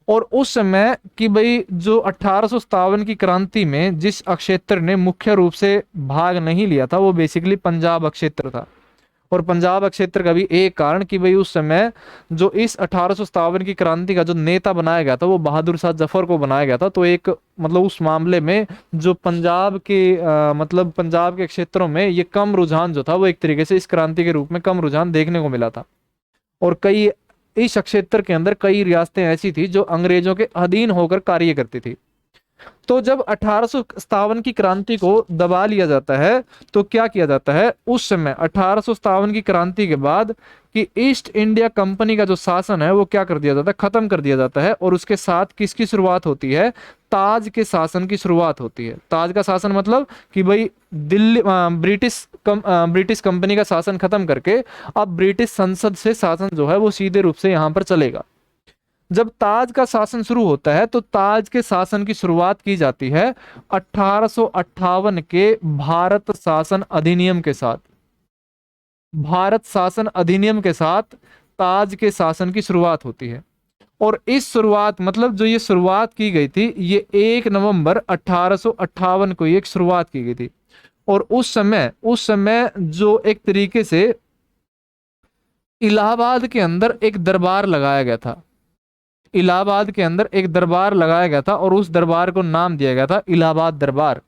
और उस समय की भाई जो 1857 की क्रांति में जिस अक्षेत्र ने मुख्य रूप से भाग नहीं लिया था वो बेसिकली पंजाब अक्षेत्र था। और पंजाब अक्षेत्र का भी एक कारण कि भाई उस समय जो इस 1857 की क्रांति का जो नेता बनाया गया था वो बहादुर शाह जफर को बनाया गया था। तो एक मतलब उस मामले में जो पंजाब के मतलब पंजाब के क्षेत्रों में ये कम रुझान जो था वो एक तरीके से इस क्रांति के रूप में कम रुझान देखने को मिला था। और कई इस क्षेत्र के अंदर कई रियासतें ऐसी थी जो अंग्रेजों के अधीन होकर कार्य करती थी। तो जब 1857 की क्रांति को दबा लिया जाता है तो क्या किया जाता है उस समय 1857 की क्रांति के बाद कि ईस्ट इंडिया कंपनी का जो शासन है वो क्या कर दिया जाता है, खत्म कर दिया जाता है। और उसके साथ किसकी शुरुआत होती है, ताज के शासन की शुरुआत होती है। ताज का शासन मतलब कि भाई दिल्ली ब्रिटिश कंपनी का शासन खत्म करके अब ब्रिटिश संसद से शासन जो है वो सीधे रूप से यहाँ पर चलेगा। जब ताज का शासन शुरू होता है तो ताज के शासन की शुरुआत की जाती है 1858 के भारत शासन अधिनियम के साथ। भारत शासन अधिनियम के साथ ताज के शासन की शुरुआत होती है। और इस शुरुआत मतलब जो ये शुरुआत की गई थी ये 1 नवंबर 1858 को ये एक शुरुआत की गई थी। और उस समय जो एक तरीके से इलाहाबाद के अंदर एक दरबार लगाया गया था। इलाहाबाद के अंदर एक दरबार लगाया गया था और उस दरबार को नाम दिया गया था इलाहाबाद दरबार।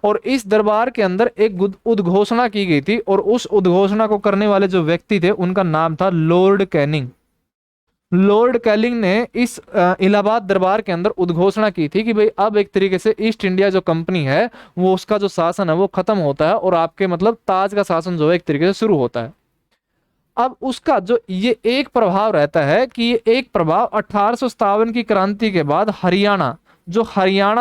और इस दरबार के अंदर एक उद्घोषणा की गई थी और उस उद्घोषणा को करने वाले जो व्यक्ति थे उनका नाम था लॉर्ड कैनिंग। लॉर्ड कैनिंग ने इस इलाहाबाद दरबार के अंदर उद्घोषणा की थी कि भाई अब एक तरीके से ईस्ट इंडिया जो कंपनी है वो उसका जो शासन है वो खत्म होता है और आपके मतलब ताज का शासन जो है एक तरीके से शुरू होता है। अब उसका जो ये एक प्रभाव रहता है कि ये एक प्रभाव 1857 की क्रांति के बाद हरियाणा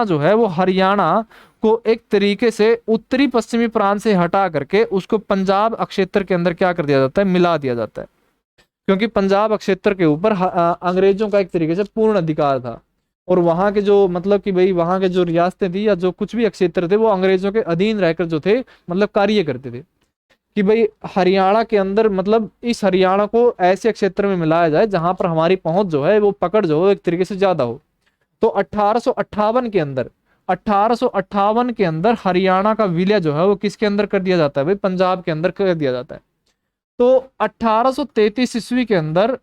जो है वो हरियाणा को एक तरीके से उत्तरी पश्चिमी प्रांत से हटा करके उसको पंजाब अक्षेत्र के अंदर क्या कर दिया जाता है, मिला दिया जाता है। क्योंकि पंजाब अक्षेत्र के ऊपर अंग्रेजों का एक तरीके से पूर्ण अधिकार था और वहां के जो मतलब कि भाई वहां के जो रियासतें थी या जो कुछ भी अक्षेत्र थे वो अंग्रेजों के अधीन रहकर जो थे मतलब कार्य करते थे कि भाई हरियाणा के अंदर मतलब इस हरियाणा को ऐसे क्षेत्र में मिलाया जाए जहां पर हमारी पहुंच जो है वो पकड़ जो है एक तरीके से ज्यादा हो। तो 1858 के अंदर हरियाणा का विलय जो है वो किसके अंदर कर दिया जाता है भाई, पंजाब के अंदर कर दिया जाता है। तो 1833 ईस्वी के अंदर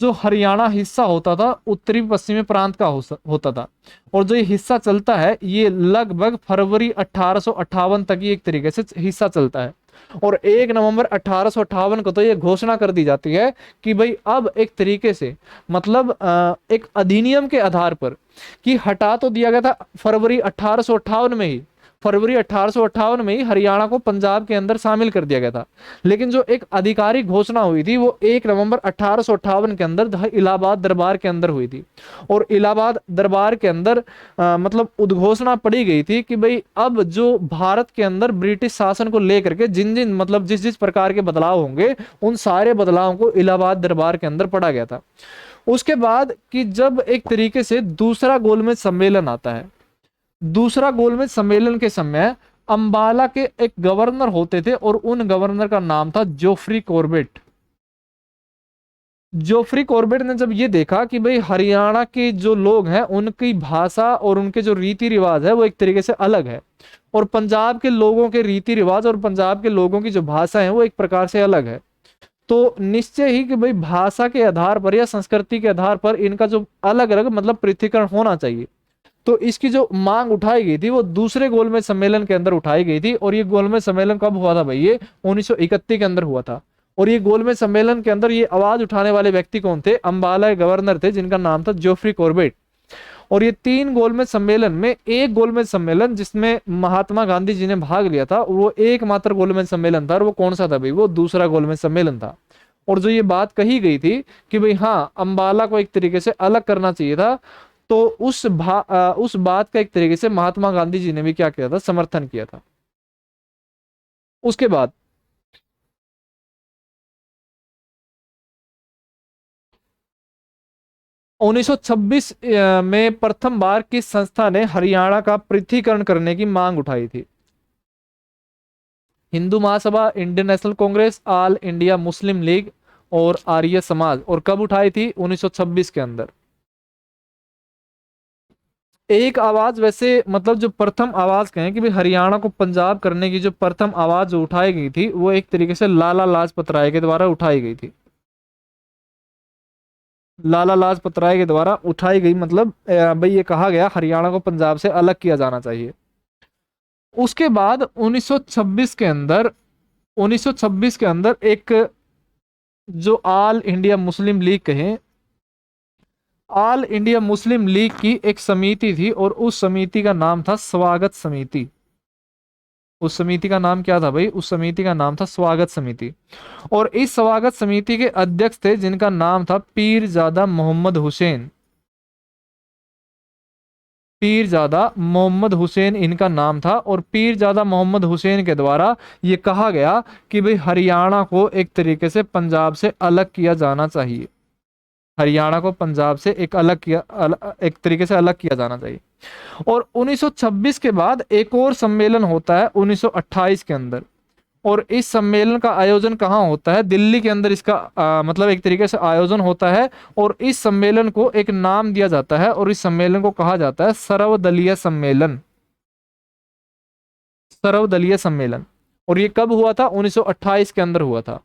जो हरियाणा हिस्सा होता था उत्तरी पश्चिमी प्रांत का होता था और जो ये हिस्सा चलता है ये लगभग फरवरी 1858 तक ही एक तरीके से हिस्सा चलता है। और 1 नवंबर 1858 को तो ये घोषणा कर दी जाती है कि भाई अब एक तरीके से मतलब एक अधिनियम के आधार पर कि हटा तो दिया गया था फरवरी 1858 में ही हरियाणा को पंजाब के अंदर शामिल कर दिया गया था। लेकिन जो एक आधिकारिक घोषणा हुई थी वो 1 नवंबर 1858 के अंदर इलाहाबाद दरबार के अंदर हुई थी। और इलाहाबाद दरबार के अंदर मतलब उद्घोषणा पड़ी गई थी कि भाई अब जो भारत के अंदर ब्रिटिश शासन को लेकर के जिन जिन मतलब जिस जिस प्रकार के बदलाव होंगे उन सारे बदलावों को इलाहाबाद दरबार के अंदर पढ़ा गया था। उसके बाद कि जब एक तरीके से दूसरा गोलमेज सम्मेलन आता है, दूसरा गोलमेज सम्मेलन के समय अंबाला के एक गवर्नर होते थे और उन गवर्नर का नाम था जोफ्री कॉर्बेट। जोफ्री कॉर्बेट ने जब ये देखा कि भाई हरियाणा के जो लोग हैं उनकी भाषा और उनके जो रीति रिवाज है वो एक तरीके से अलग है और पंजाब के लोगों के रीति रिवाज और पंजाब के लोगों की जो भाषा है वो एक प्रकार से अलग है। तो निश्चय ही कि भाई भाषा के आधार पर या संस्कृति के आधार पर इनका जो अलग अलग मतलब पृथक्करण होना चाहिए। तो इसकी जो मांग उठाई गई थी वो दूसरे गोलमेज सम्मेलन के अंदर उठाई गई थी। और ये गोलमेज सम्मेलन कब हुआ था भाई, ये 1931 के अंदर हुआ था। और ये गोलमेज सम्मेलन के अंदर ये आवाज उठाने वाले व्यक्ति कौन थे, अंबाला के गवर्नर थे जिनका नाम था जोफ्री कॉर्बेट। और ये 3 गोलमेज सम्मेलन में एक गोलमेज सम्मेलन जिसमें महात्मा गांधी जी ने भाग लिया था वो एकमात्र गोलमेज सम्मेलन था। और वो कौन सा था भाई, वो दूसरा गोलमेज सम्मेलन था। और जो ये बात कही गई थी कि भाई हाँ अंबाला को एक तरीके से अलग करना चाहिए था, तो उस बात का एक तरीके से महात्मा गांधी जी ने भी क्या किया था, समर्थन किया था। उसके बाद 1926 में प्रथम बार किस संस्था ने हरियाणा का पृथक्करण करने की मांग उठाई थी? Hindu Mahasabha, Indian National Congress, All India Muslim League और आर्य समाज। और कब उठाई थी? 1926 के अंदर। एक आवाज वैसे मतलब जो प्रथम आवाज कहें कि भाई हरियाणा को पंजाब करने की जो प्रथम आवाज जो उठाई गई थी वो एक तरीके से लाला लाजपत राय के द्वारा उठाई गई थी। लाला लाजपत राय के द्वारा उठाई गई मतलब भाई ये कहा गया हरियाणा को पंजाब से अलग किया जाना चाहिए। उसके बाद 1926 के अंदर 1926 के अंदर एक जो ऑल इंडिया मुस्लिम लीग कहें ऑल इंडिया मुस्लिम लीग की एक समिति थी और उस समिति का नाम था स्वागत समिति। उस समिति का नाम क्या था भाई? उस समिति का नाम था स्वागत समिति। और इस स्वागत समिति के अध्यक्ष थे जिनका नाम था पीरजादा मोहम्मद हुसैन। पीरजादा मोहम्मद हुसैन इनका नाम था। और पीरजादा मोहम्मद हुसैन के द्वारा ये कहा गया कि भाई हरियाणा को एक तरीके से पंजाब से अलग किया जाना चाहिए। हरियाणा को पंजाब से एक तरीके से अलग किया जाना चाहिए। और 1926 के बाद एक और सम्मेलन होता है 1928 के अंदर। और इस सम्मेलन का आयोजन कहाँ होता है? दिल्ली के अंदर इसका मतलब एक तरीके से आयोजन होता है। और इस सम्मेलन को एक नाम दिया जाता है और इस सम्मेलन को कहा जाता है सर्वदलीय सम्मेलन। सर्वदलीय सम्मेलन। और ये कब हुआ था? 1928 के अंदर हुआ था।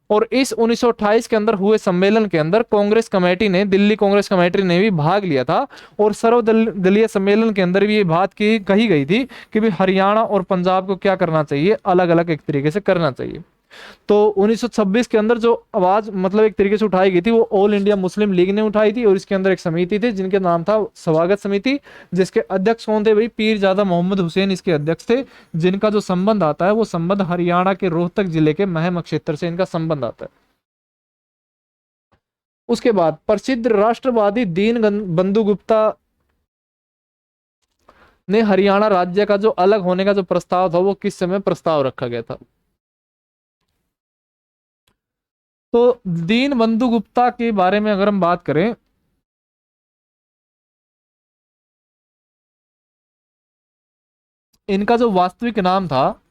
और इस 1928 के अंदर हुए सम्मेलन के अंदर कांग्रेस कमेटी ने, दिल्ली कांग्रेस कमेटी ने भी भाग लिया था। और सर्वदलीय सम्मेलन के अंदर भी ये बात की कही गई थी कि भाई हरियाणा और पंजाब को क्या करना चाहिए? अलग अलग एक तरीके से करना चाहिए। तो 1926 के अंदर जो आवाज मतलब एक तरीके से उठाई गई थी वो ऑल इंडिया मुस्लिम लीग ने उठाई थी। और इसके अंदर एक समिति थी जिनके नाम था स्वागत समिति, जिसके अध्यक्ष कौन थे भाई? पीरजादा मोहम्मद हुसैन इसके अध्यक्ष थे। जिनका जो संबंध आता है वो संबंध हरियाणा के रोहतक जिले के महम क्षेत्र से इनका संबंध आता है। उसके बाद प्रसिद्ध राष्ट्रवादी दीन बंधु गुप्ता ने हरियाणा राज्य का जो अलग होने का जो प्रस्ताव था वो किस समय प्रस्ताव रखा गया था? तो दीन बंधु गुप्ता के बारे में अगर हम बात करें, इनका जो वास्तविक नाम था,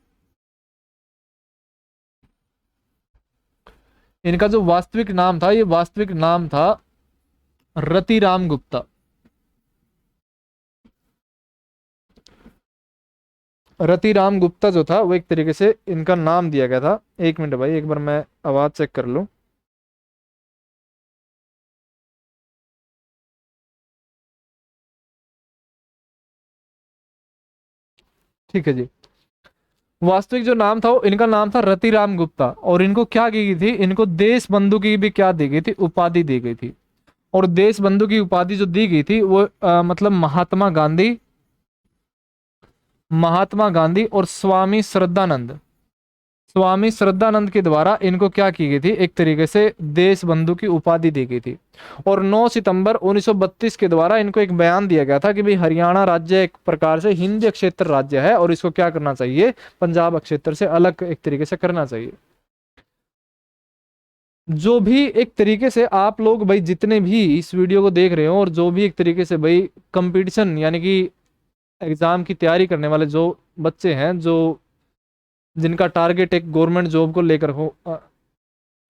इनका जो वास्तविक नाम था, ये वास्तविक नाम था रतिराम गुप्ता। रतिराम गुप्ता जो था वो एक तरीके से इनका नाम दिया गया था। एक मिनट भाई, एक बार मैं आवाज चेक कर लूं। ठीक है जी। वास्तविक जो नाम था वो इनका नाम था रतिराम गुप्ता। और इनको क्या की गई थी? इनको देश बंधु की भी क्या दी गई थी? उपाधि दी गई थी। और देश बंधु की उपाधि जो दी गई थी वो मतलब महात्मा गांधी और स्वामी श्रद्धानंद के द्वारा इनको क्या की गई थी? एक तरीके से देश बंधु की उपाधि दी गई थी। और 9 सितंबर 1932 के द्वारा इनको एक बयान दिया गया था कि भाई हरियाणा राज्य एक प्रकार से हिंदी क्षेत्र राज्य है और इसको क्या करना चाहिए? पंजाब क्षेत्र से अलग एक तरीके से करना चाहिए। जो भी एक तरीके से आप लोग भाई जितने भी इस वीडियो को देख रहे हो और जो भी एक तरीके से भाई कंपटीशन यानी कि एग्जाम की तैयारी करने वाले जो बच्चे हैं, जो जिनका टारगेट एक गवर्नमेंट जॉब को लेकर हो,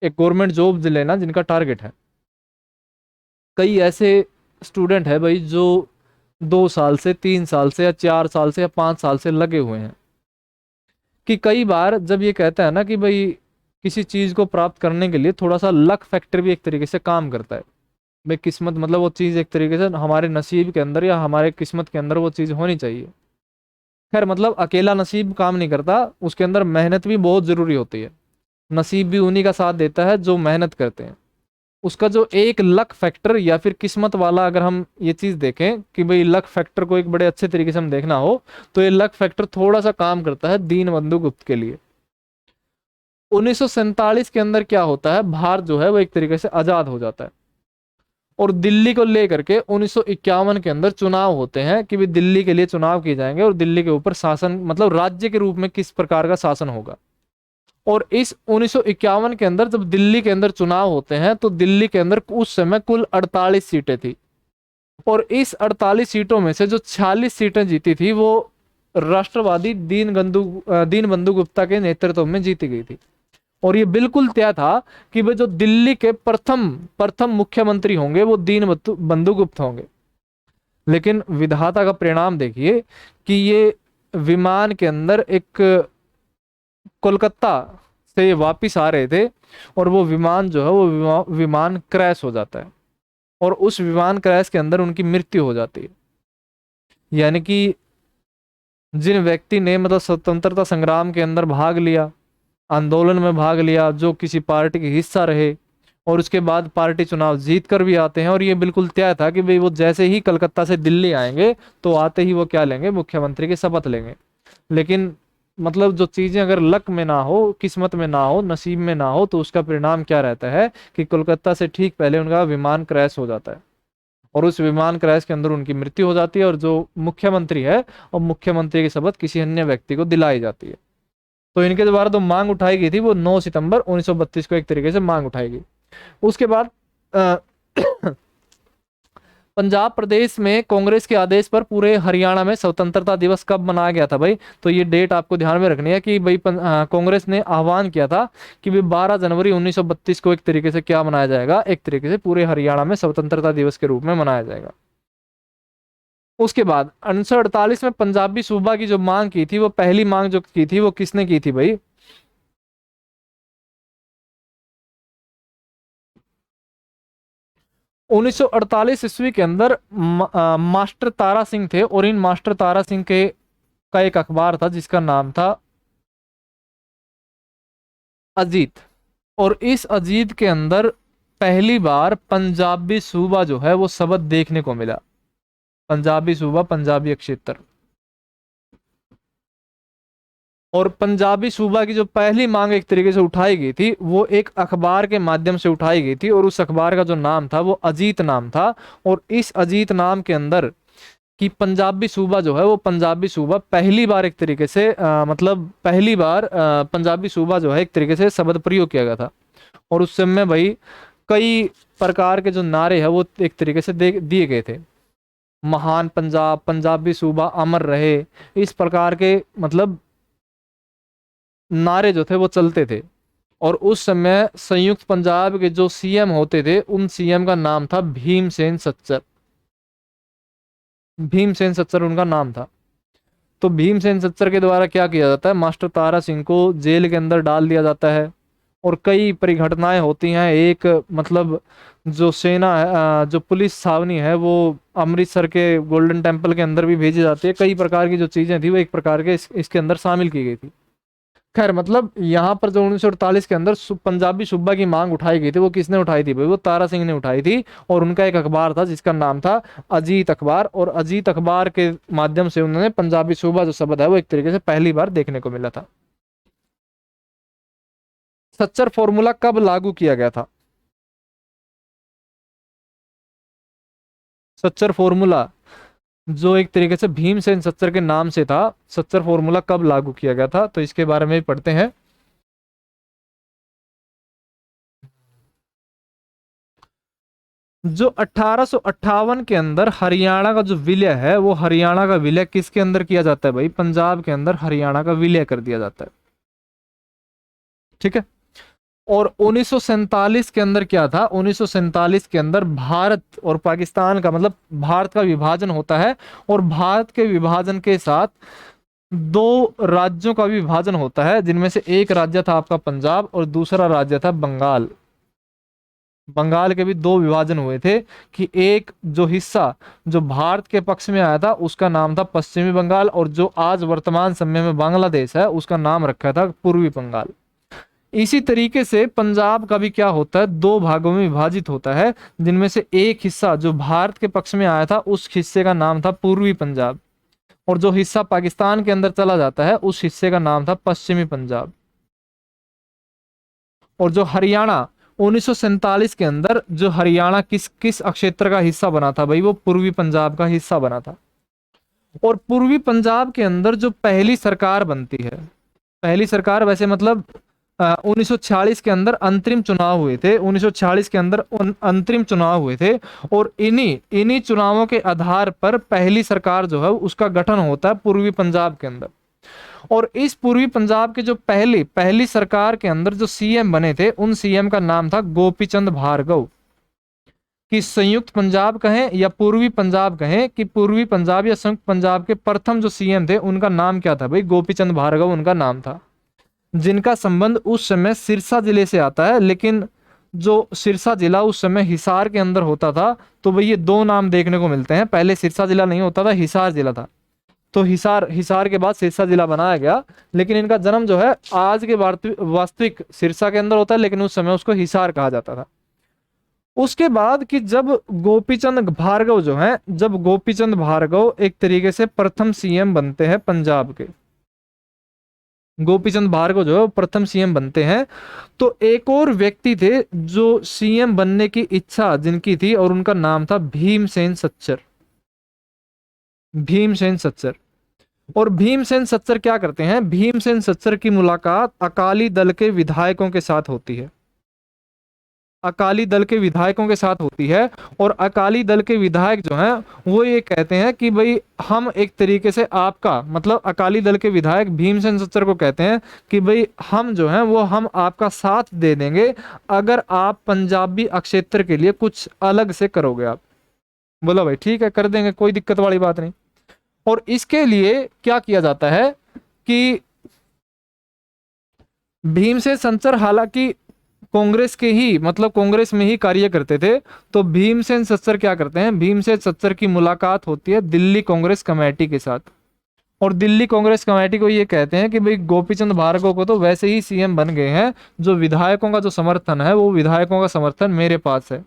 एक गवर्नमेंट जॉब लेना जिनका टारगेट है, कई ऐसे स्टूडेंट है भाई जो 2 साल से 3 साल से या 4 साल से या 5 साल से लगे हुए हैं। कि कई बार जब ये कहता है ना कि भाई किसी चीज को प्राप्त करने के लिए थोड़ा सा लक फैक्टर भी एक तरीके से काम करता है। भाई किस्मत मतलब वो चीज एक तरीके से हमारे नसीब के अंदर या हमारे किस्मत के अंदर वो चीज होनी चाहिए। खैर मतलब अकेला नसीब काम नहीं करता, उसके अंदर मेहनत भी बहुत जरूरी होती है। नसीब भी उन्हीं का साथ देता है जो मेहनत करते हैं। उसका जो एक लक फैक्टर या फिर किस्मत वाला, अगर हम ये चीज देखें कि भाई लक फैक्टर को एक बड़े अच्छे तरीके से हम देखना हो तो ये लक फैक्टर थोड़ा सा काम करता है दीनबंधु गुप्त के लिए। 1947 के अंदर क्या होता है? भारत जो है वो एक तरीके से आजाद हो जाता है। और दिल्ली को लेकर के 1951 के अंदर चुनाव होते हैं कि भी दिल्ली के लिए चुनाव किए जाएंगे और दिल्ली के ऊपर शासन मतलब राज्य के रूप में किस प्रकार का शासन होगा। और इस 1951 के अंदर जब दिल्ली के अंदर चुनाव होते हैं तो दिल्ली के अंदर उस समय कुल 48 सीटें थी। और इस 48 सीटों में से जो 46 सीटें जीती थी वो राष्ट्रवादी दीनबंधु गुप्ता के नेतृत्व में जीती गई थी। और ये बिल्कुल तय था कि वे जो दिल्ली के प्रथम प्रथम मुख्यमंत्री होंगे वो दीनबंधु गुप्त होंगे। लेकिन विधाता का परिणाम देखिए कि ये विमान के अंदर एक कोलकाता से वापिस आ रहे थे और वो विमान जो है वो विमान क्रैश हो जाता है। और उस विमान क्रैश के अंदर उनकी मृत्यु हो जाती है। यानी कि जिन व्यक्ति ने मतलब स्वतंत्रता संग्राम के अंदर भाग लिया, आंदोलन में भाग लिया, जो किसी पार्टी के हिस्सा रहे, और उसके बाद पार्टी चुनाव जीत कर भी आते हैं। और ये बिल्कुल तय था कि भाई वो जैसे ही कलकत्ता से दिल्ली आएंगे तो आते ही वो क्या लेंगे, मुख्यमंत्री की शपथ लेंगे। लेकिन मतलब जो चीजें अगर लक में ना हो, किस्मत में ना हो, नसीब में ना हो, तो उसका परिणाम क्या रहता है कि कोलकाता से ठीक पहले उनका विमान क्रैश हो जाता है और उस विमान क्रैश के अंदर उनकी मृत्यु हो जाती है और जो मुख्यमंत्री है और मुख्यमंत्री की शपथ किसी अन्य व्यक्ति को दिलाई जाती है। तो इनके द्वारा जो मांग उठाई गई थी वो 9 सितंबर 1932 को एक तरीके से मांग उठाई गई। उसके बाद अ, पंजाब प्रदेश में कांग्रेस के आदेश पर पूरे हरियाणा में स्वतंत्रता दिवस कब मनाया गया था भाई? तो ये डेट आपको ध्यान में रखनी है कि भाई कांग्रेस ने आह्वान किया था कि भाई 12 जनवरी 1932 को एक तरीके से क्या मनाया जाएगा, एक तरीके से पूरे हरियाणा में स्वतंत्रता दिवस के रूप में मनाया जाएगा। उसके बाद 1948 में पंजाबी सूबा की जो मांग की थी, वो पहली मांग जो की थी वो किसने की थी भाई? 1948 ईस्वी के अंदर मास्टर तारा सिंह थे और इन मास्टर तारा सिंह के का एक अखबार था जिसका नाम था अजीत। और इस अजीत के अंदर पहली बार पंजाबी सूबा जो है वो शब्द देखने को मिला। पंजाबी सूबा, पंजाबी अक्षेत्र। और पंजाबी सूबा की जो पहली मांग एक तरीके से उठाई गई थी वो एक अखबार के माध्यम से उठाई गई थी और उस अखबार का जो नाम था वो अजीत नाम था। और इस अजीत नाम के अंदर कि पंजाबी सूबा जो है वो पंजाबी सूबा पहली बार एक तरीके से मतलब पहली बार पंजाबी सूबा जो है एक तरीके से शब्द प्रयोग किया गया था। और उस समय भाई कई प्रकार के जो नारे हैं वो एक तरीके से दिए गए थे। महान पंजाब, पंजाबी सूबा अमर रहे, इस प्रकार के मतलब नारे जो थे वो चलते थे। और उस समय संयुक्त पंजाब के जो सीएम होते थे उन सीएम का नाम था भीमसेन सच्चर। भीमसेन सच्चर उनका नाम था। तो भीमसेन सच्चर के द्वारा क्या किया जाता है, मास्टर तारा सिंह को जेल के अंदर डाल दिया जाता है और कई परिघटनाएं होती हैं। एक मतलब जो सेना है जो पुलिस छावनी है वो अमृतसर के गोल्डन टेम्पल के अंदर भी भेजी जाती है। कई प्रकार की जो चीजें थी वो एक प्रकार के इसके अंदर शामिल की गई थी। खैर मतलब यहाँ पर जो 1948 के अंदर पंजाबी सूबा की मांग उठाई गई थी वो किसने उठाई थी भाई? वो तारा सिंह ने उठाई थी। और उनका एक अखबार था जिसका नाम था अजीत अखबार। और अजीत अखबार के माध्यम से उन्होंने पंजाबी सूबा जो शब्द है वो एक तरीके से पहली बार देखने को मिला था। सच्चर फॉर्मूला कब लागू किया गया था? सच्चर फॉर्मूला जो एक तरीके से भीमसेन सच्चर के नाम से था, सच्चर फॉर्मूला कब लागू किया गया था? तो इसके बारे में भी पढ़ते हैं। जो 1858 के अंदर हरियाणा का जो विलय है वो हरियाणा का विलय किसके अंदर किया जाता है भाई? पंजाब के अंदर हरियाणा का विलय कर दिया जाता है। ठीक है। और 1947 के अंदर क्या था? 1947 के अंदर भारत और पाकिस्तान का मतलब भारत का विभाजन होता है और भारत के विभाजन के साथ दो राज्यों का भी विभाजन होता है जिनमें से एक राज्य था आपका पंजाब और दूसरा राज्य था बंगाल। बंगाल के भी दो विभाजन हुए थे कि एक जो हिस्सा जो भारत के पक्ष में आया था उसका नाम था पश्चिमी बंगाल और जो आज वर्तमान समय में बांग्लादेश है उसका नाम रखा था पूर्वी बंगाल। इसी तरीके से पंजाब का भी क्या होता है, दो भागों में विभाजित होता है जिनमें से एक हिस्सा जो भारत के पक्ष में आया था उस हिस्से का नाम था पूर्वी पंजाब और जो हिस्सा पाकिस्तान के अंदर चला जाता है उस हिस्से का नाम था पश्चिमी पंजाब। और जो हरियाणा 1947 के अंदर जो हरियाणा किस किस क्षेत्र का हिस्सा बना था भाई? वो पूर्वी पंजाब का हिस्सा बना था। और पूर्वी पंजाब के अंदर जो पहली सरकार बनती है, पहली सरकार वैसे मतलब 1946 के अंदर अंतरिम चुनाव हुए थे। 1946 के अंदर अंतरिम चुनाव हुए थे और इन्हीं इन्हीं चुनावों के आधार पर पहली सरकार जो है उसका गठन होता है पूर्वी पंजाब के अंदर। और इस पूर्वी पंजाब के जो पहली पहली सरकार के अंदर जो सीएम बने थे उन सीएम का नाम था गोपीचंद भार्गव। कि संयुक्त पंजाब कहें या पूर्वी पंजाब कहें कि पूर्वी पंजाब या संयुक्त पंजाब के प्रथम जो सीएम थे उनका नाम क्या था भाई? गोपीचंद भार्गव उनका नाम था, जिनका संबंध उस समय सिरसा जिले से आता है। लेकिन जो सिरसा जिला उस समय हिसार के अंदर होता था तो भाई ये दो नाम देखने को मिलते हैं। पहले सिरसा जिला नहीं होता था, हिसार जिला था। तो हिसार हिसार के बाद सिरसा जिला बनाया गया। लेकिन इनका जन्म जो है आज के वास्तविक सिरसा के अंदर होता है लेकिन उस समय उसको हिसार कहा जाता था। उसके बाद कि जब गोपीचंद भार्गव जो है, जब गोपीचंद भार्गव एक तरीके से प्रथम सीएम बनते हैं पंजाब के, गोपीचंद भार्गव जो है वो प्रथम सीएम बनते हैं, तो एक और व्यक्ति थे जो सीएम बनने की इच्छा जिनकी थी, और उनका नाम था भीमसेन सच्चर। भीमसेन सच्चर। और भीमसेन सच्चर क्या करते हैं, भीमसेन सच्चर की मुलाकात अकाली दल के विधायकों के साथ होती है, अकाली दल के विधायकों के साथ होती है। और अकाली दल के विधायक जो हैं वो ये कहते हैं कि भाई हम एक तरीके से आपका, मतलब अकाली दल के विधायक भीमसेन सच्चर को कहते हैं कि भाई हम जो हैं वो हम आपका साथ दे देंगे अगर आप पंजाबी अक्षेत्र के लिए कुछ अलग से करोगे आप। बोला भाई ठीक है कर देंगे, कोई दिक्कत वाली बात नहीं। और इसके लिए क्या किया जाता है कि भीमसेन सच्चर हालांकि कांग्रेस के ही, मतलब कांग्रेस में ही कार्य करते थे, तो भीमसेन सच्चर क्या करते हैं, भीमसेन सच्चर की मुलाकात होती है दिल्ली कांग्रेस कमेटी के साथ। और दिल्ली कांग्रेस कमेटी को ये कहते हैं कि भाई गोपीचंद भार्गव को तो वैसे ही सीएम बन गए हैं, जो विधायकों का जो समर्थन है वो विधायकों का समर्थन मेरे पास है।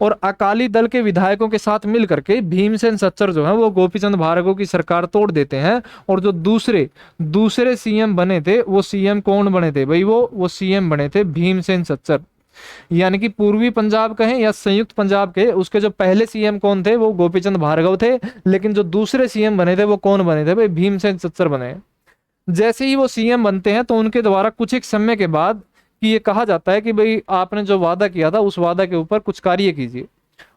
और अकाली दल के विधायकों के साथ मिल करके भीमसेन सच्चर जो है वो गोपीचंद भार्गव की सरकार तोड़ देते हैं। और जो दूसरे दूसरे सीएम बने थे, वो सीएम कौन बने थे भाई, वो सीएम बने थे भीमसेन सच्चर। यानी कि पूर्वी पंजाब कहें या संयुक्त पंजाब के, उसके जो पहले सीएम कौन थे वो गोपीचंद भार्गव थे, लेकिन जो दूसरे सीएम बने थे वो कौन बने थे भाई, भीमसेन सच्चर बने। जैसे ही वो सीएम बनते हैं तो उनके द्वारा कुछ एक समय के बाद कि ये कहा जाता है कि भाई आपने जो वादा किया था उस वादा के ऊपर कुछ कार्य कीजिए।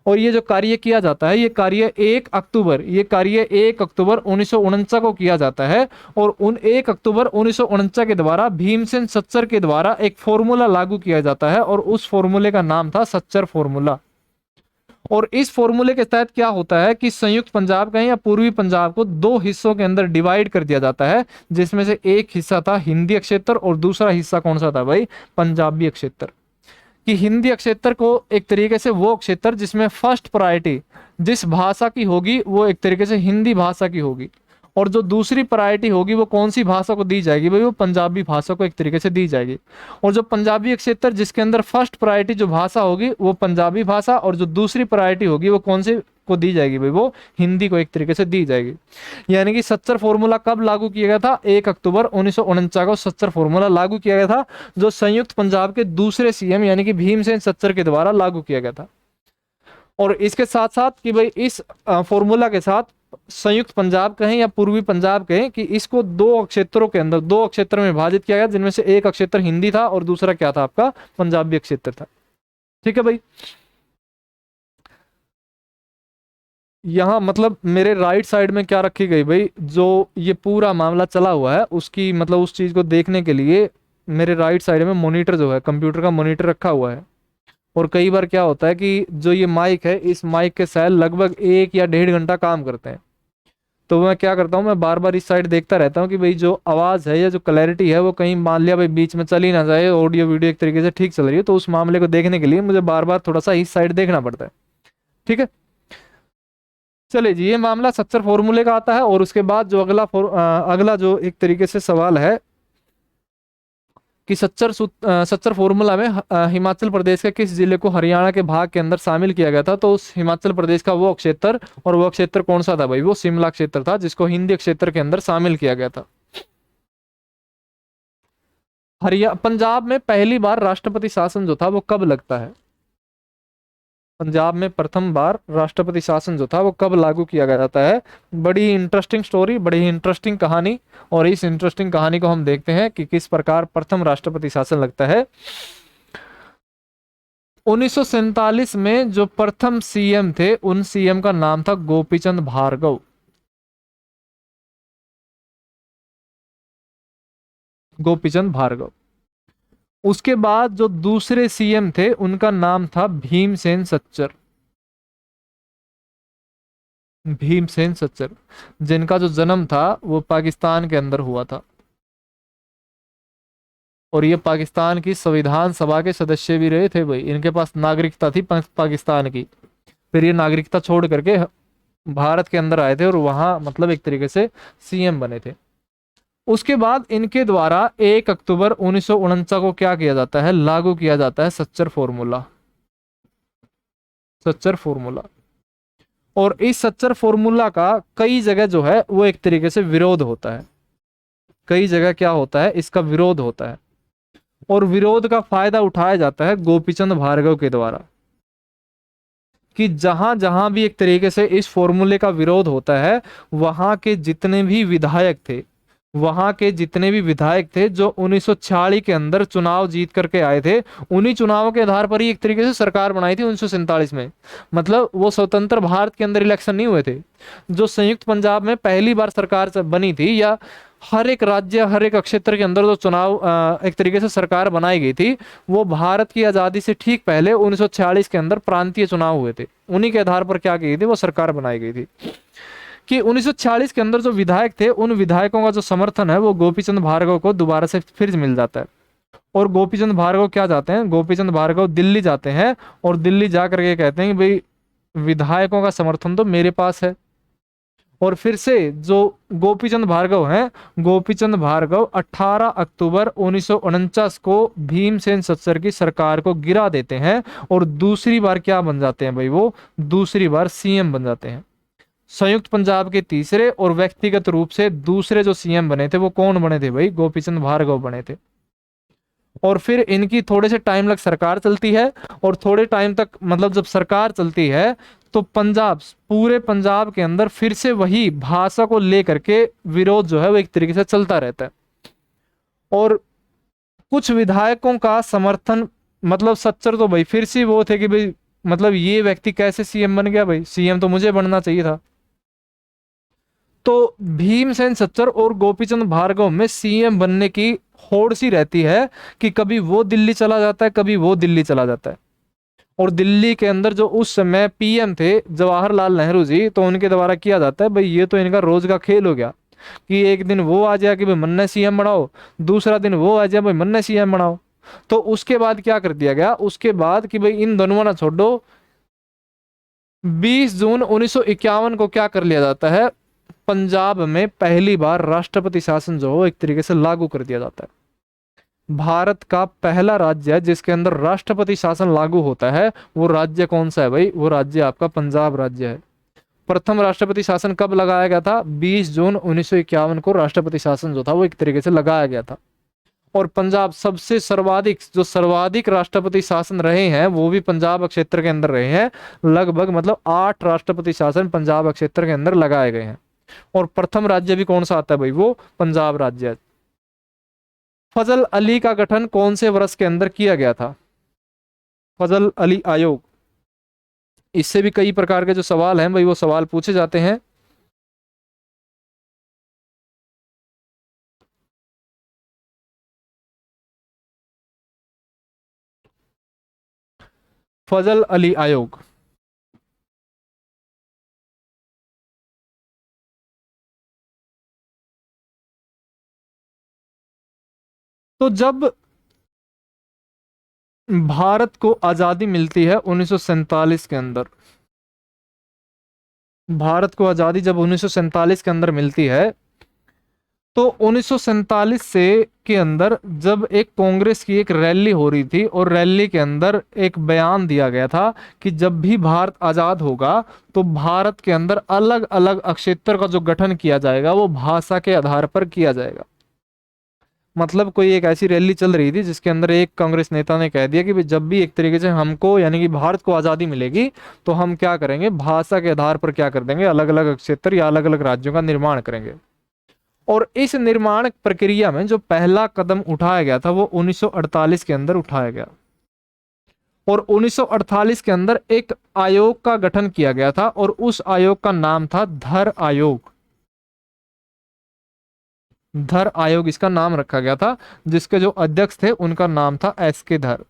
और ये जो कार्य किया जाता है, ये कार्य 1 अक्टूबर 1949 को किया जाता है। और उन 1 अक्टूबर 1949 के द्वारा भीमसेन सच्चर के द्वारा एक फॉर्मूला लागू किया जाता है, और उस फॉर्मूले का नाम था सच्चर फॉर्मूला। और इस फॉर्मूले के तहत क्या होता है कि संयुक्त पंजाब कहें या पूर्वी पंजाब को दो हिस्सों के अंदर डिवाइड कर दिया जाता है, जिसमें से एक हिस्सा था हिंदी क्षेत्र और दूसरा हिस्सा कौन सा था भाई, पंजाबी क्षेत्र। कि हिंदी क्षेत्र को एक तरीके से वो क्षेत्र जिसमें फर्स्ट प्रायोरिटी जिस भाषा की होगी वो एक तरीके से हिंदी भाषा की होगी, और जो दूसरी प्रायोरिटी होगी वो कौन सी भाषा को दी जाएगी भाई, वो पंजाबी भाषा को एक तरीके से दी जाएगी। और जो पंजाबी क्षेत्र जिसके अंदर फर्स्ट प्रायोरिटी जो भाषा होगी वो पंजाबी भाषा, और जो दूसरी प्रायोरिटी होगी वो कौन सी को दी जाएगी भाई, वो हिंदी को एक तरीके से दी जाएगी। यानी कि सच्चर फॉर्मूला कब लागू किया गया था, 1 अक्टूबर 1949 को सच्चर फॉर्मूला लागू किया गया था, जो संयुक्त पंजाब के दूसरे सीएम यानी कि भीमसेन सच्चर के द्वारा लागू किया गया था। और इसके साथ साथ कि भाई इस फॉर्मूला के साथ संयुक्त पंजाब कहें या पूर्वी पंजाब कहें कि इसको दो क्षेत्रों के अंदर, दो क्षेत्र में विभाजित किया गया, जिनमें से एक क्षेत्र हिंदी था और दूसरा क्या था आपका, पंजाबी क्षेत्र था। ठीक है भाई। यहाँ मतलब मेरे राइट साइड में क्या रखी गई भाई, जो ये पूरा मामला चला हुआ है उसकी मतलब उस चीज को देखने के लिए मेरे राइट साइड में मॉनिटर जो है, कंप्यूटर का मॉनिटर रखा हुआ है। और कई बार क्या होता है कि जो ये माइक है, इस माइक के सेल लगभग 1 या 1.5 घंटा काम करते हैं। तो मैं क्या करता हूँ, मैं बार बार इस साइड देखता रहता हूँ कि भाई जो आवाज़ है या जो क्लैरिटी है वो कहीं मान लिया भाई बीच में चल ही ना जाए, ऑडियो वीडियो एक तरीके से ठीक चल रही है, तो उस मामले को देखने के लिए मुझे बार बार थोड़ा सा इस साइड देखना पड़ता है। ठीक है, चलिए जी, ये मामला सच्चर फॉर्मूले का आता है। और उसके बाद जो अगला जो एक तरीके से सवाल है कि सच्चर फॉर्मूला में हिमाचल प्रदेश के किस जिले को हरियाणा के भाग के अंदर शामिल किया गया था, तो उस हिमाचल प्रदेश का वो क्षेत्र, और वो क्षेत्र कौन सा था भाई, वो शिमला क्षेत्र था, जिसको हिंदी क्षेत्र के अंदर शामिल किया गया था। पंजाब में पहली बार राष्ट्रपति शासन जो था वो कब लगता है, पंजाब में प्रथम बार राष्ट्रपति शासन जो था वो कब लागू किया गया जाता है। बड़ी इंटरेस्टिंग स्टोरी, बड़ी इंटरेस्टिंग कहानी। और इस इंटरेस्टिंग कहानी को हम देखते हैं कि किस प्रकार प्रथम राष्ट्रपति शासन लगता है। 1947 में जो प्रथम सीएम थे उन सीएम का नाम था गोपीचंद भार्गव। गोपीचंद भार्गव। उसके बाद जो दूसरे सीएम थे उनका नाम था भीमसेन सच्चर। भीमसेन सच्चर, जिनका जो जन्म था वो पाकिस्तान के अंदर हुआ था, और ये पाकिस्तान की संविधान सभा के सदस्य भी रहे थे भाई। इनके पास नागरिकता थी पाकिस्तान की, फिर ये नागरिकता छोड़ करके भारत के अंदर आए थे और वहां मतलब एक तरीके से सीएम बने थे। उसके बाद इनके द्वारा 1 अक्टूबर 1949 को क्या किया जाता है, लागू किया जाता है सच्चर फॉर्मूला। सच्चर फॉर्मूला। और इस सच्चर फॉर्मूला का कई जगह जो है वो एक तरीके से विरोध होता है, कई जगह क्या होता है, इसका विरोध होता है। और विरोध का फायदा उठाया जाता है गोपीचंद भार्गव के द्वारा, कि जहां जहां भी एक तरीके से इस फॉर्मूले का विरोध होता है, वहां के जितने भी विधायक थे, वहां के जितने भी विधायक थे जो 1946 के अंदर चुनाव जीत करके आए थे, उन्हीं चुनावों के आधार पर ही एक तरीके से सरकार बनाई थी 1947 में। मतलब वो स्वतंत्र भारत के अंदर इलेक्शन नहीं हुए थे। जो संयुक्त पंजाब में पहली बार सरकार बनी थी, या हर एक राज्य हर एक क्षेत्र के अंदर जो चुनाव एक तरीके से सरकार बनाई गई थी, वो भारत की आज़ादी से ठीक पहले 1946 के अंदर प्रांतीय चुनाव हुए थे। उन्हीं के आधार पर क्या की गई थी, वो सरकार बनाई गई थी। कि 1946 के अंदर जो विधायक थे, उन विधायकों का जो समर्थन है वो गोपीचंद भार्गव को दोबारा से फिर मिल जाता है। और गोपीचंद भार्गव क्या जाते हैं, गोपीचंद भार्गव दिल्ली जाते हैं, और दिल्ली जाकर के कहते हैं कि भाई विधायकों का समर्थन तो मेरे पास है। और फिर से जो गोपीचंद भार्गव हैं, गोपीचंद भार्गव 18 अक्टूबर 1949 को भीमसेन सच्चर की सरकार को गिरा देते हैं, और दूसरी बार क्या बन जाते हैं भाई, वो दूसरी बार सीएम बन जाते हैं। संयुक्त पंजाब के तीसरे और व्यक्तिगत रूप से दूसरे जो सीएम बने थे वो कौन बने थे भाई, गोपीचंद भार्गव बने थे। और फिर इनकी थोड़े से टाइम लग सरकार चलती है, और थोड़े टाइम तक मतलब जब सरकार चलती है तो पंजाब, पूरे पंजाब के अंदर फिर से वही भाषा को लेकर के विरोध जो है वो एक तरीके से चलता रहता है। और कुछ विधायकों का समर्थन, मतलब सच्चर तो भाई फिर से वो थे कि भाई मतलब ये व्यक्ति कैसे सीएम बन गया, भाई सीएम तो मुझे बनना चाहिए था। तो भीमसेन सच्चर और गोपीचंद भार्गव में सीएम बनने की होड़ सी रहती है, कि कभी वो दिल्ली चला जाता है, कभी वो दिल्ली चला जाता है। और दिल्ली के अंदर जो उस समय पीएम थे जवाहरलाल नेहरू जी, तो उनके द्वारा किया जाता है भाई ये तो इनका रोज का खेल हो गया, कि एक दिन वो आ जाए कि भाई मन्ने सीएम बनाओ, दूसरा दिन वो आ जाए भाई मन्ने सीएम बनाओ। तो उसके बाद क्या कर दिया गया, उसके बाद कि भाई इन दोनों ना छोड़ो, 20 जून 1951 को क्या कर लिया जाता है, पंजाब में पहली बार राष्ट्रपति शासन जो हो एक तरीके से लागू कर दिया जाता है। भारत का पहला राज्य है जिसके अंदर राष्ट्रपति शासन लागू होता है, वो राज्य कौन सा है भाई, वो राज्य आपका पंजाब राज्य है। प्रथम राष्ट्रपति शासन कब लगाया गया था, 20 जून 1951 को राष्ट्रपति शासन जो था वो एक तरीके से लगाया गया था। और पंजाब सबसे सर्वाधिक राष्ट्रपति शासन रहे हैं, वो भी पंजाब क्षेत्र के अंदर रहे हैं। लगभग मतलब 8 राष्ट्रपति शासन पंजाब क्षेत्र के अंदर लगाए गए हैं। और प्रथम राज्य भी कौन सा आता है भाई, वो पंजाब राज्य है। फजल अली का गठन कौन से वर्ष के अंदर किया गया था, फजल अली आयोग। इससे भी कई प्रकार के जो सवाल हैं भाई वो सवाल पूछे जाते हैं। फजल अली आयोग, तो जब भारत को आजादी मिलती है 1947 के अंदर, भारत को आजादी जब 1947 के अंदर मिलती है, तो 1947 से के अंदर जब एक कांग्रेस की एक रैली हो रही थी, और रैली के अंदर एक बयान दिया गया था कि जब भी भारत आजाद होगा तो भारत के अंदर अलग अलग क्षेत्र का जो गठन किया जाएगा वो भाषा के आधार पर किया जाएगा। मतलब कोई एक ऐसी रैली चल रही थी जिसके अंदर एक कांग्रेस नेता ने कह दिया कि भाई जब भी एक तरीके से हमको यानी कि भारत को आज़ादी मिलेगी तो हम क्या करेंगे, भाषा के आधार पर क्या कर देंगे, अलग अलग क्षेत्र या अलग अलग राज्यों का निर्माण करेंगे। और इस निर्माण प्रक्रिया में जो पहला कदम उठाया गया था वो 1948 के अंदर उठाया गया। और 1948 के अंदर एक आयोग का गठन किया गया था, और उस आयोग का नाम था धर आयोग। धर आयोग इसका नाम रखा गया था, जिसके जो अध्यक्ष थे उनका नाम था एस के धर,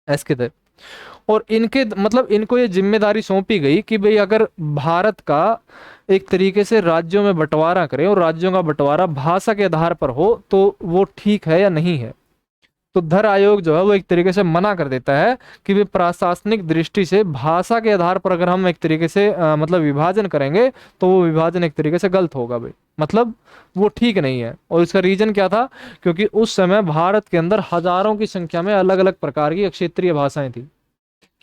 एस के धर। और इनके मतलब इनको ये जिम्मेदारी सौंपी गई कि भाई अगर भारत का एक तरीके से राज्यों में बंटवारा करें, और राज्यों का बंटवारा भाषा के आधार पर हो, तो वो ठीक है या नहीं है। तो धर आयोग जो है वो एक तरीके से मना कर देता है कि वे प्रशासनिक दृष्टि से भाषा के आधार पर अगर हम एक तरीके से मतलब विभाजन करेंगे तो वो विभाजन एक तरीके से गलत होगा भाई, मतलब वो ठीक नहीं है। और इसका रीजन क्या था, क्योंकि उस समय भारत के अंदर हजारों की संख्या में अलग अलग प्रकार की क्षेत्रीय भाषाएं थी,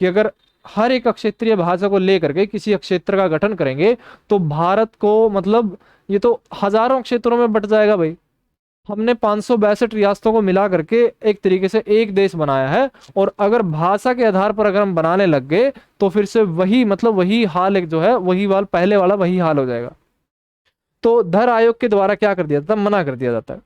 कि अगर हर एक क्षेत्रीय भाषा को लेकर के किसी क्षेत्र का गठन करेंगे तो भारत को मतलब ये तो हजारों क्षेत्रों में बट जाएगा भाई। हमने 562 रियासतों को मिला करके एक तरीके से एक देश बनाया है, और अगर भाषा के आधार पर अगर हम बनाने लग गए तो फिर से वही मतलब वही हाल एक जो है वही वाल पहले वाला वही हाल हो जाएगा। तो धर आयोग के द्वारा क्या कर दिया जाता है, मना कर दिया जाता है।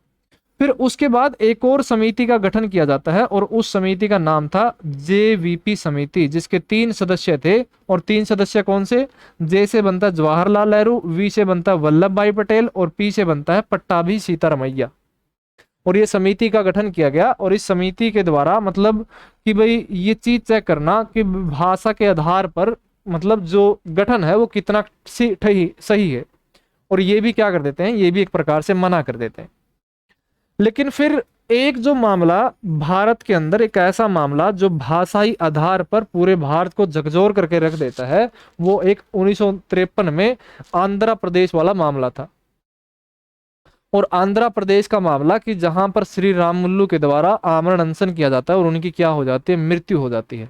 फिर उसके बाद एक और समिति का गठन किया जाता है और उस समिति का नाम था जेवीपी समिति, जिसके 3 सदस्य थे। और 3 सदस्य कौन से? जे से बनता है जवाहरलाल नेहरू, वी से बनता है वल्लभ भाई पटेल और पी से बनता है पट्टाभी सीतारमैया। और ये समिति का गठन किया गया और इस समिति के द्वारा मतलब कि भाई ये चीज चेक करना कि भाषा के आधार पर मतलब जो गठन है वो कितना सही है, और ये भी क्या कर देते हैं, ये भी एक प्रकार से मना कर देते हैं। लेकिन फिर एक जो मामला भारत के अंदर, एक ऐसा मामला जो भाषाई आधार पर पूरे भारत को झकझोर करके रख देता है, वो एक 1953 में आंध्र प्रदेश वाला मामला था। और आंध्र प्रदेश का मामला कि जहां पर श्री रामुलु के द्वारा आमरण अनशन किया जाता है और उनकी क्या हो जाती है, मृत्यु हो जाती है।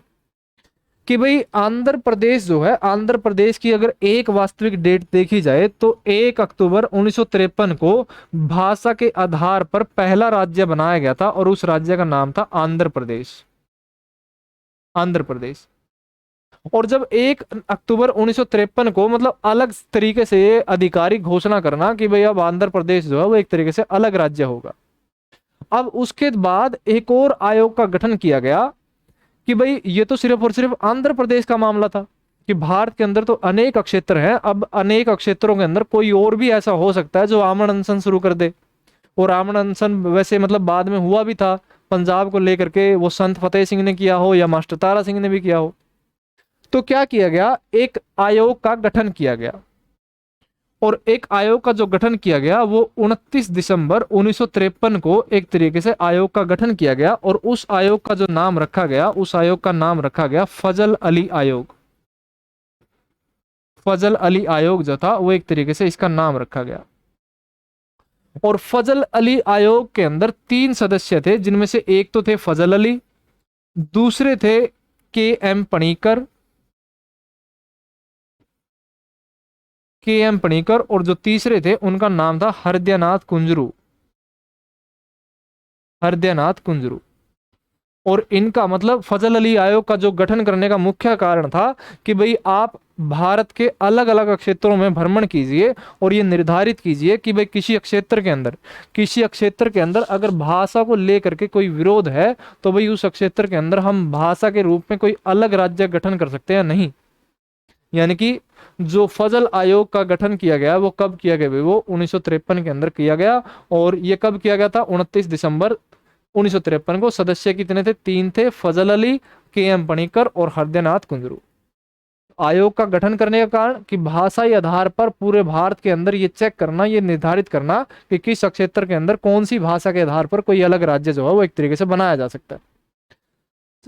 कि भाई आंध्र प्रदेश जो है, आंध्र प्रदेश की अगर एक वास्तविक डेट देखी जाए तो 1 अक्टूबर 1953 को भाषा के आधार पर पहला राज्य बनाया गया था और उस राज्य का नाम था आंध्र प्रदेश। आंध्र प्रदेश। और जब 1 अक्टूबर 1953 को मतलब अलग तरीके से ये आधिकारिक घोषणा करना कि भाई अब आंध्र प्रदेश जो है वो एक तरीके से अलग राज्य होगा। अब उसके बाद एक और आयोग का गठन किया गया कि भाई ये तो सिर्फ और सिर्फ आंध्र प्रदेश का मामला था कि भारत के अंदर तो अनेक क्षेत्र हैं, अब अनेक क्षेत्रों के अंदर कोई और भी ऐसा हो सकता है जो आमरण अनशन शुरू कर दे। और आमरण अनशन वैसे मतलब बाद में हुआ भी था पंजाब को लेकर के, वो संत फतेह सिंह ने किया हो या मास्टर तारा सिंह ने भी किया हो। तो क्या किया गया, एक आयोग का गठन किया गया। और एक आयोग का जो गठन किया गया वो 29 दिसंबर 1953 को एक तरीके से आयोग का गठन किया गया। और उस आयोग का जो नाम रखा गया, उस आयोग का नाम रखा गया फजल अली आयोग। फजल अली आयोग जो था वो एक तरीके से इसका नाम रखा गया। और फजल अली आयोग के अंदर 3 सदस्य थे, जिनमें से एक तो थे फजल अली, दूसरे थे के.एम. पणिकर, के.एम. पणिकर, और जो तीसरे थे उनका नाम था हरदयानाथ कुंजरू। हरदयानाथ कुंजरू। और इनका मतलब फजल अली आयोग का जो गठन करने का मुख्य कारण था कि भाई आप भारत के अलग अलग क्षेत्रों में भ्रमण कीजिए और ये निर्धारित कीजिए कि भाई किसी क्षेत्र के अंदर अगर भाषा को लेकर के कोई विरोध है तो भाई उस क्षेत्र के अंदर हम भाषा के रूप में कोई अलग राज्य गठन कर सकते हैं नहीं। यानी कि जो फजल आयोग का गठन किया गया वो कब किया गया, वो 1953 के अंदर किया गया। और ये कब किया गया था, 29 दिसंबर 1953 को। सदस्य कितने थे, 3 थे, फजल अली, के.एम. पणिकर और हरदयानाथ कुंजरू। आयोग का गठन करने का कारण कि भाषाई आधार पर पूरे भारत के अंदर ये चेक करना, ये निर्धारित करना कि किस क्षेत्र के अंदर कौन सी भाषा के आधार पर कोई अलग राज्य जो है वो एक तरीके से बनाया जा सकता है।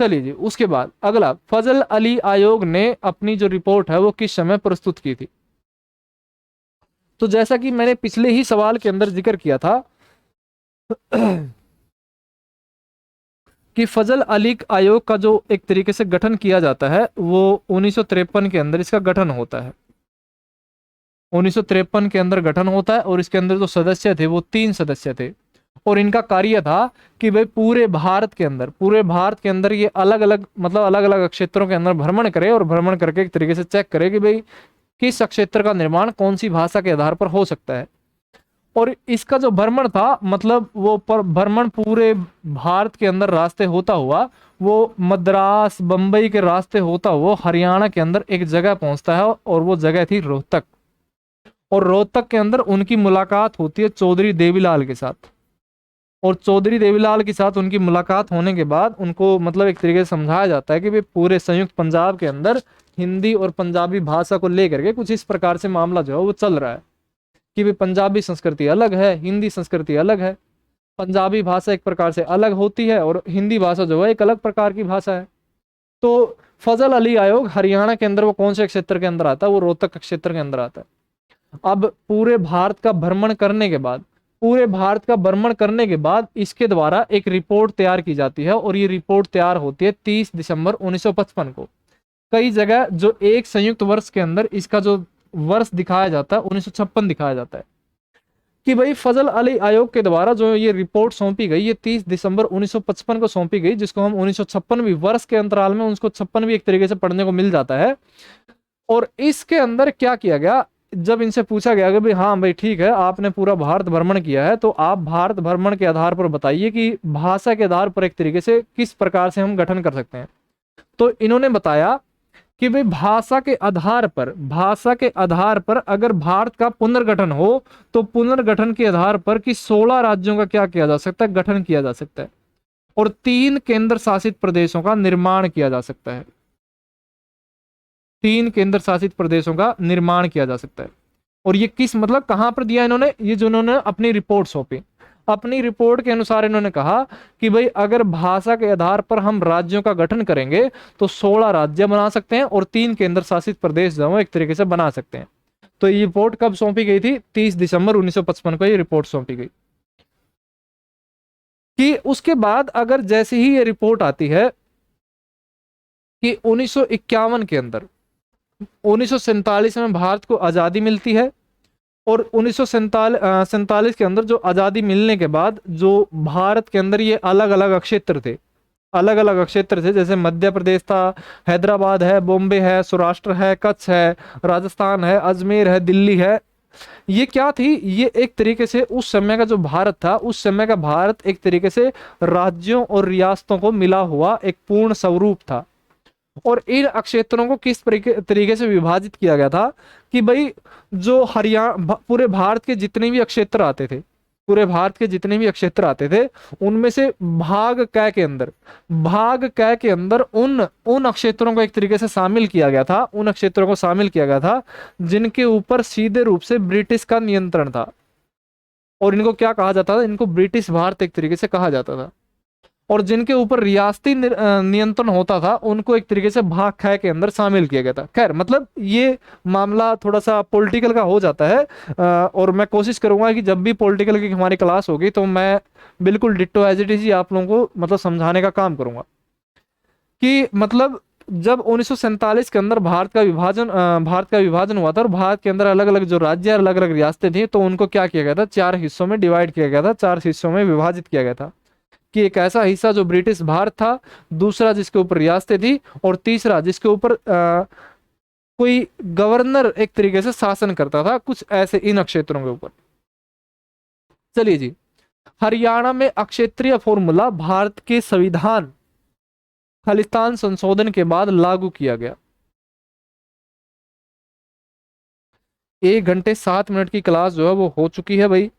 चलिए जी, उसके बाद अगला, फजल अली आयोग ने अपनी जो रिपोर्ट है वो किस समय प्रस्तुत की थी। तो जैसा कि मैंने पिछले ही सवाल के अंदर जिक्र किया था कि फजल अली आयोग का जो एक तरीके से गठन किया जाता है वो 1953 के अंदर इसका गठन होता है। 1953 के अंदर गठन होता है और इसके अंदर जो सदस्य थे वो 3 सदस्य थे। और इनका कार्य था कि भाई पूरे भारत के अंदर ये अलग अलग क्षेत्रों के अंदर भ्रमण करे और भ्रमण करके एक तरीके से चेक करे कि भाई किस क्षेत्र का निर्माण कौन सी भाषा के आधार पर हो सकता है। और इसका जो भ्रमण था मतलब वो भ्रमण पूरे भारत के अंदर रास्ते होता हुआ वो मद्रास बंबई के रास्ते होता हुआ हरियाणा के अंदर एक जगह पहुंचता है और वो जगह थी रोहतक। और रोहतक के अंदर उनकी मुलाकात होती है चौधरी देवीलाल के साथ। और चौधरी देवीलाल के साथ उनकी मुलाकात होने के बाद उनको मतलब एक तरीके से समझाया जाता है कि भाई पूरे संयुक्त पंजाब के अंदर हिंदी और पंजाबी भाषा को लेकर के कुछ इस प्रकार से मामला जो है वो चल रहा है कि भाई पंजाबी संस्कृति अलग है, हिंदी संस्कृति अलग है, पंजाबी भाषा एक प्रकार से अलग होती है और हिंदी भाषा जो है एक अलग प्रकार की भाषा है। तो फजल अली आयोग हरियाणा के अंदर वो कौन से क्षेत्र के अंदर आता है, वो रोहतक क्षेत्र के अंदर आता है। अब पूरे भारत का भ्रमण करने के बाद इसके द्वारा एक रिपोर्ट तैयार की जाती है और ये रिपोर्ट तैयार होती है 30 दिसंबर 1955 को। कई जगह जो एक संयुक्त वर्ष के अंदर इसका जो वर्ष दिखाया जाता है 1956 दिखाया जाता है कि भाई फजल अली आयोग के द्वारा जो ये रिपोर्ट सौंपी गई, ये 30 दिसंबर 1955 को सौंपी गई, जिसको हम 1956वीं वर्ष के अंतराल में उसको 56वीं एक तरीके से पढ़ने को मिल जाता है। और इसके अंदर क्या किया गया, जब इनसे पूछा गया कि भाई हाँ भाई ठीक है, आपने पूरा भारत भ्रमण किया है, तो आप भारत भ्रमण के आधार पर बताइए कि भाषा के आधार पर एक तरीके से किस प्रकार से हम गठन कर सकते हैं। तो इन्होंने बताया कि भाई भाषा के आधार पर अगर भारत का पुनर्गठन हो तो पुनर्गठन के आधार पर कि 16 राज्यों का क्या किया जा सकता है, गठन किया जा सकता है, और 3 केंद्र शासित प्रदेशों का निर्माण किया जा सकता है। 3 केंद्र शासित प्रदेशों का निर्माण किया जा सकता है। और ये किस मतलब कहां पर दिया इन्होंने, ये जो इन्होंने अपनी रिपोर्ट सौंपी, अपनी रिपोर्ट के अनुसार इन्होंने कहा कि भाई अगर भाषा के आधार पर हम राज्यों का गठन करेंगे तो 16 राज्य बना सकते हैं और 3 केंद्र शासित प्रदेश जो एक तरीके से बना सकते हैं। तो ये रिपोर्ट कब सौंपी गई थी, 30 दिसंबर 1955 को ये रिपोर्ट सौंपी गई। कि उसके बाद अगर जैसे ही ये रिपोर्ट आती है कि 1951 के अंदर 1947 में भारत को आज़ादी मिलती है, और 1947 के अंदर जो आज़ादी मिलने के बाद जो भारत के अंदर ये अलग अलग क्षेत्र थे, अलग अलग क्षेत्र थे, जैसे मध्य प्रदेश था, हैदराबाद है, बॉम्बे है, सौराष्ट्र है, कच्छ है, राजस्थान है, अजमेर है, दिल्ली है। ये क्या थी, ये एक तरीके से उस समय का जो भारत था, उस समय का भारत एक तरीके से राज्यों और रियासतों को मिला हुआ एक पूर्ण स्वरूप था। और इन क्षेत्रों को किस तरीके से विभाजित किया गया था कि भाई जो हरियाणा, पूरे भारत के जितने भी क्षेत्र आते थे, पूरे भारत के जितने भी क्षेत्र आते थे, उनमें से भाग क के अंदर उन क्षेत्रों को एक तरीके से शामिल किया गया था, उन क्षेत्रों को शामिल किया गया था जिनके ऊपर सीधे रूप से ब्रिटिश का नियंत्रण था। और इनको क्या कहा जाता था, इनको ब्रिटिश भारत एक तरीके से कहा जाता था। और जिनके ऊपर रियासती नियंत्रण होता था उनको एक तरीके से भाग ख के अंदर शामिल किया गया था। खैर मतलब ये मामला थोड़ा सा पॉलिटिकल का हो जाता है, और मैं कोशिश करूंगा कि जब भी पॉलिटिकल की हमारी क्लास होगी तो मैं बिल्कुल डिट्टो एज इट इज ही आप लोगों को मतलब समझाने का काम करूंगा कि मतलब जब 1947 के अंदर भारत का विभाजन हुआ था और भारत के अंदर अलग अलग जो राज्य अलग अलग रियासतें थी, तो उनको क्या किया गया था, 4 हिस्सों में डिवाइड किया गया था, 4 हिस्सों में विभाजित किया गया था कि एक ऐसा हिस्सा जो ब्रिटिश भारत था, दूसरा जिसके ऊपर रियासतें थी, और तीसरा जिसके ऊपर कोई गवर्नर एक तरीके से शासन करता था, कुछ ऐसे इन क्षेत्रों के ऊपर। चलिए जी, हरियाणा में अक्षेत्रीय फॉर्मूला भारत के संविधान खालिस्तान संशोधन के बाद लागू किया गया। 1 घंटे 7 मिनट की क्लास जो है वो हो चुकी है भाई।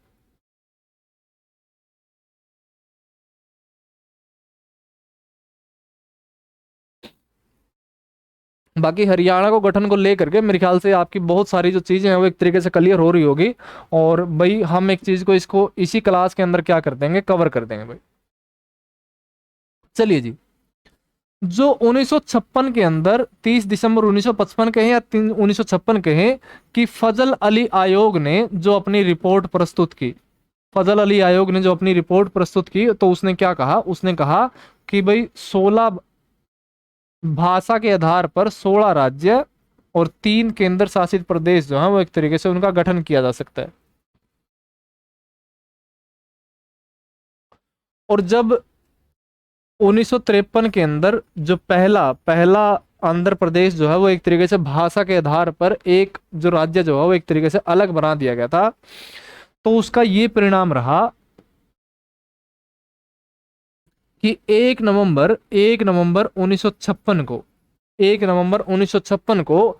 बाकी हरियाणा को गठन को लेकर के मेरे ख्याल से आपकी बहुत सारी जो चीज़ें हैं वो एक तरीके से क्लियर हो रही होगी। और भाई हम एक चीज़ को इसको इसी क्लास के अंदर क्या कर देंगे, कवर कर देंगे भाई। चलिए जी, जो 1956 के अंदर 30 दिसंबर 1955 कहें या 1956 कहें कि फजल अली आयोग ने जो अपनी रिपोर्ट प्रस्तुत की, फजल अली आयोग ने जो अपनी रिपोर्ट प्रस्तुत की, तो उसने क्या कहा, उसने कहा कि भाई 16 भाषा के आधार पर 16 राज्य और 3 केंद्र शासित प्रदेश जो है वो एक तरीके से उनका गठन किया जा सकता है। और जब 1953 के अंदर जो पहला आंध्र प्रदेश जो है वो एक तरीके से भाषा के आधार पर एक जो राज्य जो है वो एक तरीके से अलग बना दिया गया था, तो उसका ये परिणाम रहा कि 1 नवंबर 1956 को 1 नवंबर 1956 को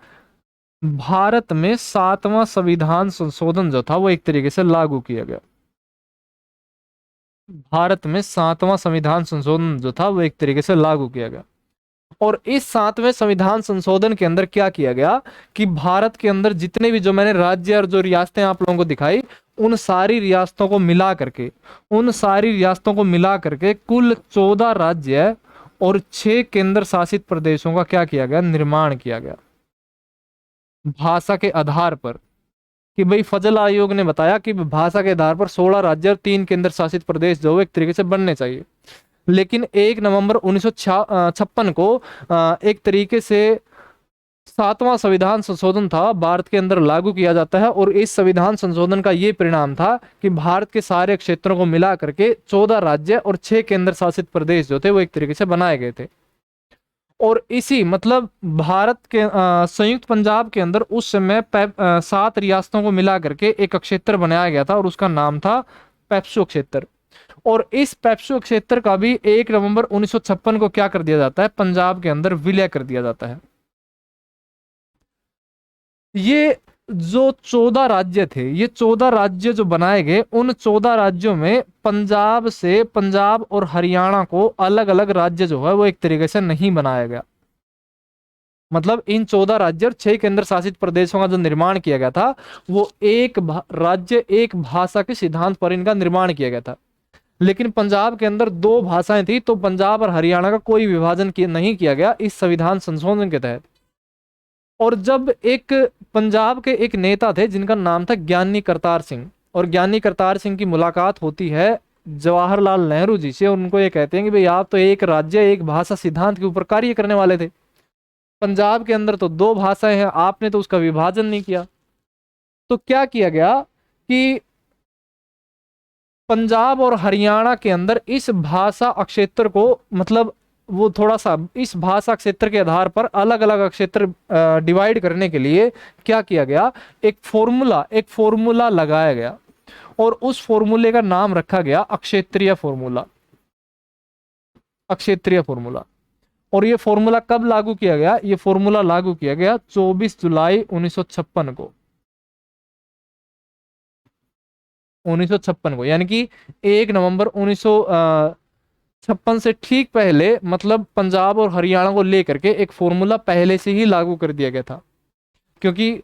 भारत में 7वां संविधान संशोधन जो था वो एक तरीके से लागू किया गया। भारत में 7वां संविधान संशोधन जो था वो एक तरीके से लागू किया गया। और इस 7वें संविधान संशोधन के अंदर क्या किया गया कि भारत के अंदर जितने भी जो मैंने राज्य और जो रियासतें आप लोगों को दिखाई, उन सारी रियासतों को मिला करके कुल 14 राज्य और 6 केंद्र शासित प्रदेशों का क्या किया गया, निर्माण किया गया भाषा के आधार पर। कि भाई फजल आयोग ने बताया कि भाषा के आधार पर 16 राज्य और 3 केंद्र शासित प्रदेश जो एक तरीके से बनने चाहिए। लेकिन 1 नवंबर 1956 को एक तरीके से सातवां संविधान संशोधन था, भारत के अंदर लागू किया जाता है। और इस संविधान संशोधन का ये परिणाम था कि भारत के सारे क्षेत्रों को मिला करके 14 राज्य और 6 केंद्र शासित प्रदेश जो थे वो एक तरीके से बनाए गए थे। और इसी मतलब भारत के संयुक्त पंजाब के अंदर उस समय 7 रियासतों को मिला करके एक क्षेत्र बनाया गया था और उसका नाम था पेप्सू क्षेत्र। और इस पेप्सू क्षेत्र का भी 1 नवंबर 1956 को क्या कर दिया जाता है, पंजाब के अंदर विलय कर दिया जाता है। ये जो 14 राज्य थे, ये 14 राज्य जो बनाए गए, उन 14 राज्यों में पंजाब और हरियाणा को अलग अलग राज्य जो है वो एक तरीके से नहीं बनाया गया। मतलब इन 14 राज्य और 6 केंद्र शासित प्रदेशों का जो निर्माण किया गया था वो एक राज्य एक भाषा के सिद्धांत पर इनका निर्माण किया गया था। लेकिन पंजाब के अंदर 2 भाषाएं थी, तो पंजाब और हरियाणा का कोई विभाजन नहीं किया गया इस संविधान संशोधन के तहत। और जब एक पंजाब के एक नेता थे जिनका नाम था ज्ञानी करतार सिंह, और ज्ञानी करतार सिंह की मुलाकात होती है जवाहरलाल नेहरू जी से। उनको ये कहते हैं कि भाई आप तो एक राज्य एक भाषा सिद्धांत के ऊपर कार्य करने वाले थे, पंजाब के अंदर तो 2 भाषाएं हैं, आपने तो उसका विभाजन नहीं किया। तो क्या किया गया कि पंजाब और हरियाणा के अंदर इस भाषा क्षेत्र को मतलब वो थोड़ा सा इस भाषा क्षेत्र के आधार पर अलग अलग क्षेत्र डिवाइड करने के लिए क्या किया गया, एक फॉर्मूला लगाया गया। और उस फॉर्मूले का नाम रखा गया अक्षेत्रीय फॉर्मूला, अक्षेत्रीय फॉर्मूला। और ये फॉर्मूला कब लागू किया गया, ये फॉर्मूला लागू किया गया 24 जुलाई 1956 को, 1956 को, यानी कि 1 नवंबर 1956 से ठीक पहले मतलब पंजाब और हरियाणा को लेकर के एक फॉर्मूला पहले से ही लागू कर दिया गया था। क्योंकि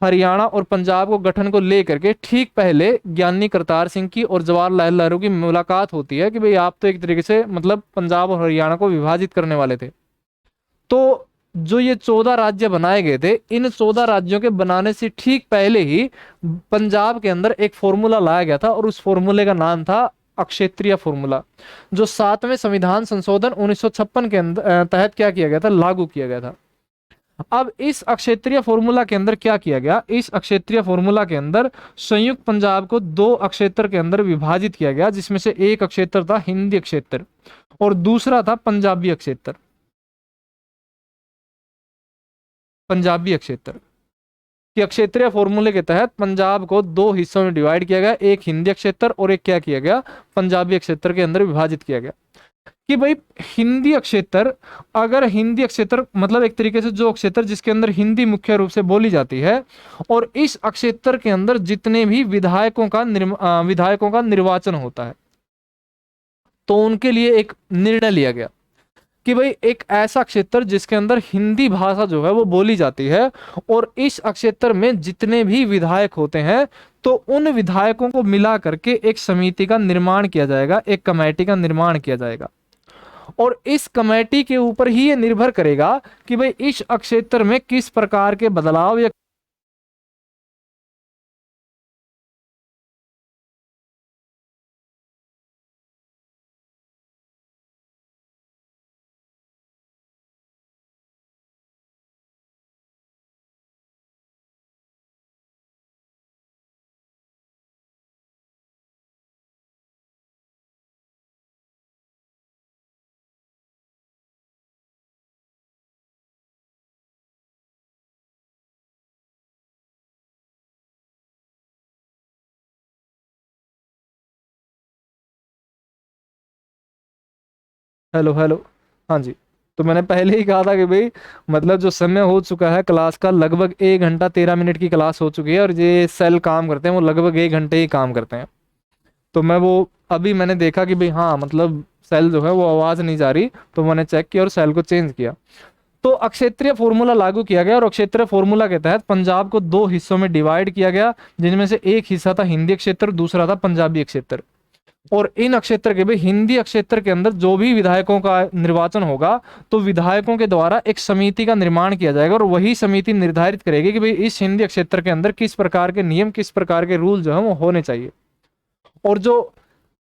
हरियाणा और पंजाब को गठन को लेकर के ठीक पहले ज्ञानी करतार सिंह की और जवाहरलाल नेहरू की मुलाकात होती है कि भाई आप तो एक तरीके से मतलब पंजाब और हरियाणा को विभाजित करने वाले थे। तो जो ये 14 राज्य बनाए गए थे, इन 14 राज्यों के बनाने से ठीक पहले ही पंजाब के अंदर एक फॉर्मूला लाया गया था और उस फॉर्मूले का नाम था अक्षेत्रीय फॉर्मूला, जो 7वें संविधान संशोधन 1956 के तहत क्या किया गया था, लागू किया गया था। अब इस अक्षेत्रीय फॉर्मूला के अंदर क्या किया गया, इस अक्षेत्रीय फॉर्मूला के अंदर संयुक्त पंजाब को 2 अक्षेत्र के अंदर विभाजित किया गया, जिसमें से एक अक्षेत्र था हिंदी क्षेत्र और दूसरा था पंजाबी क्षेत्र, पंजाबी क्षेत्र। कि अक्षेत्रीय फॉर्मूले के तहत पंजाब को 2 हिस्सों में डिवाइड किया गया, एक हिंदी क्षेत्र और एक क्या किया गया, पंजाबी क्षेत्र के अंदर विभाजित किया गया। कि भाई हिंदी क्षेत्र, अगर हिंदी क्षेत्र मतलब एक तरीके से जो क्षेत्र जिसके अंदर हिंदी मुख्य रूप से बोली जाती है, और इस क्षेत्र के अंदर जितने भी विधायकों का निर्वाचन होता है, तो उनके लिए एक निर्णय लिया गया कि भाई एक ऐसा क्षेत्र जिसके अंदर हिंदी भाषा जो है वो बोली जाती है, और इस क्षेत्र में जितने भी विधायक होते हैं, तो उन विधायकों को मिला करके एक समिति का निर्माण किया जाएगा, एक कमेटी का निर्माण किया जाएगा। और इस कमेटी के ऊपर ही ये निर्भर करेगा कि भाई इस क्षेत्र में किस प्रकार के बदलाव या हेलो हेलो। हाँ जी। तो मैंने पहले ही कहा था कि भाई मतलब जो समय हो चुका है क्लास का, लगभग 1 घंटा 13 मिनट की क्लास हो चुकी है, और ये सेल काम करते हैं वो लगभग 1 घंटे ही काम करते हैं। तो मैं वो अभी मैंने देखा कि भाई हाँ मतलब सेल जो है वो आवाज़ नहीं जा रही, तो मैंने चेक किया और सेल को चेंज किया। तो अक्षेत्रीय फॉर्मूला लागू किया गया, और अक्षेत्रीय फॉर्मूला के तहत पंजाब को 2 हिस्सों में डिवाइड किया गया, जिनमें से एक हिस्सा था हिंदी क्षेत्र, दूसरा था पंजाबी क्षेत्र। और इन क्षेत्र के भी हिंदी क्षेत्र के अंदर जो भी विधायकों का निर्वाचन होगा, तो विधायकों के द्वारा एक समिति का निर्माण किया जाएगा, और वही समिति निर्धारित करेगी कि भाई इस हिंदी क्षेत्र के अंदर किस प्रकार के नियम, किस प्रकार के रूल जो है वो होने चाहिए। और जो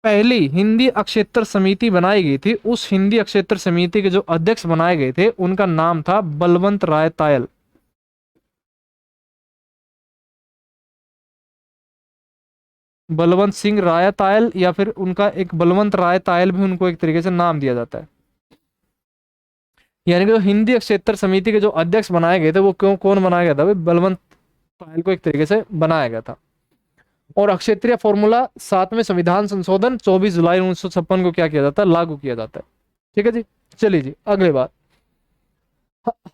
पहली हिंदी क्षेत्र समिति बनाई गई थी, उस हिंदी क्षेत्र समिति के जो अध्यक्ष बनाए गए थे उनका नाम था बलवंत राय तायल। बलवंत सिंह रायतायल, या फिर उनका एक बलवंत रायतायल भी उनको एक तरीके से नाम दिया जाता है। यानी कि जो हिंदी क्षेत्र समिति के जो अध्यक्ष बनाए गए थे वो क्यों कौन बनाया गया था भाई, बलवंत रायतायल को एक तरीके से बनाया गया था। और अक्षेत्रीय फॉर्मूला 7वें संविधान संशोधन 24 जुलाई 1956 को क्या किया जाता है, लागू किया जाता है। ठीक है जी। चलिए जी अगली बात,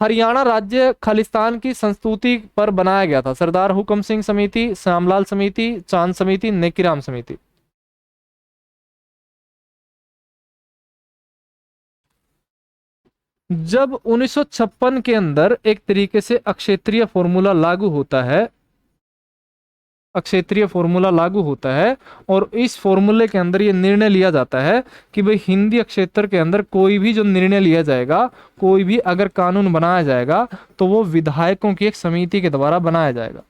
हरियाणा राज्य खालिस्तान की संस्तुति पर बनाया गया था। सरदार हुकम सिंह समिति, श्यामलाल समिति, चांद समिति, नेकीराम समिति। जब 1956 के अंदर एक तरीके से अक्षेत्रीय फॉर्मूला लागू होता है, अक्षेत्रीय फॉर्मूला लागू होता है, और इस फॉर्मूले के अंदर ये निर्णय लिया जाता है कि भाई हिंदी अक्षेत्र के अंदर कोई भी जो निर्णय लिया जाएगा, कोई भी अगर कानून बनाया जाएगा तो वो विधायकों की एक समिति के द्वारा बनाया जाएगा।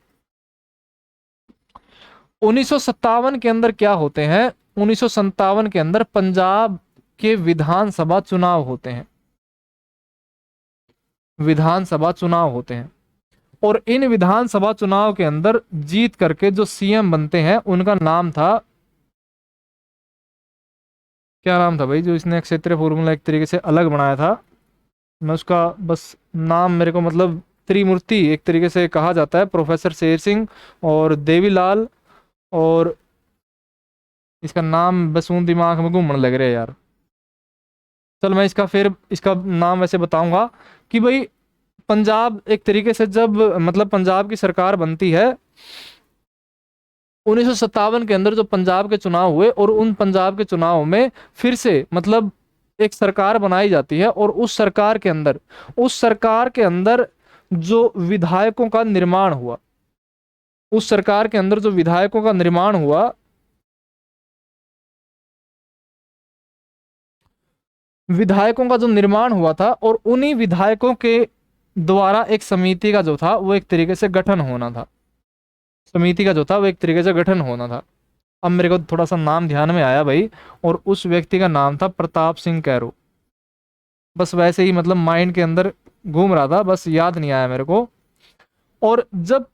1957 के अंदर क्या होते हैं, 1957 के अंदर पंजाब के विधानसभा चुनाव होते हैं, विधानसभा चुनाव होते हैं। और इन विधानसभा चुनाव के अंदर जीत करके जो सीएम बनते हैं उनका नाम था, क्या नाम था भाई जो इसने क्षेत्रीय फॉर्मूला एक तरीके से अलग बनाया था, मैं उसका बस नाम मेरे को मतलब त्रिमूर्ति एक तरीके से कहा जाता है, प्रोफेसर शेर सिंह और देवीलाल, और इसका नाम बस उन दिमाग में घूमने लग रहे हैं यार। चल मैं इसका फिर इसका नाम वैसे बताऊंगा कि भाई पंजाब एक तरीके से जब मतलब पंजाब की सरकार बनती है 1957 के अंदर, जो पंजाब के चुनाव हुए और उन पंजाब के चुनाव में फिर से मतलब एक सरकार बनाई जाती है, और उस सरकार के अंदर, उस सरकार के अंदर जो विधायकों का निर्माण हुआ, उस सरकार के अंदर जो विधायकों का निर्माण हुआ, विधायकों का जो निर्माण हुआ था, और उन्हीं विधायकों के द्वारा एक समिति का जो था वो एक तरीके से गठन होना था, समिति का जो था वो एक तरीके से गठन होना था। अब मेरे को थोड़ा सा नाम ध्यान में आया भाई, और उस व्यक्ति का नाम था प्रताप सिंह कैरो। बस वैसे ही मतलब माइंड के अंदर घूम रहा था, बस याद नहीं आया मेरे को। और जब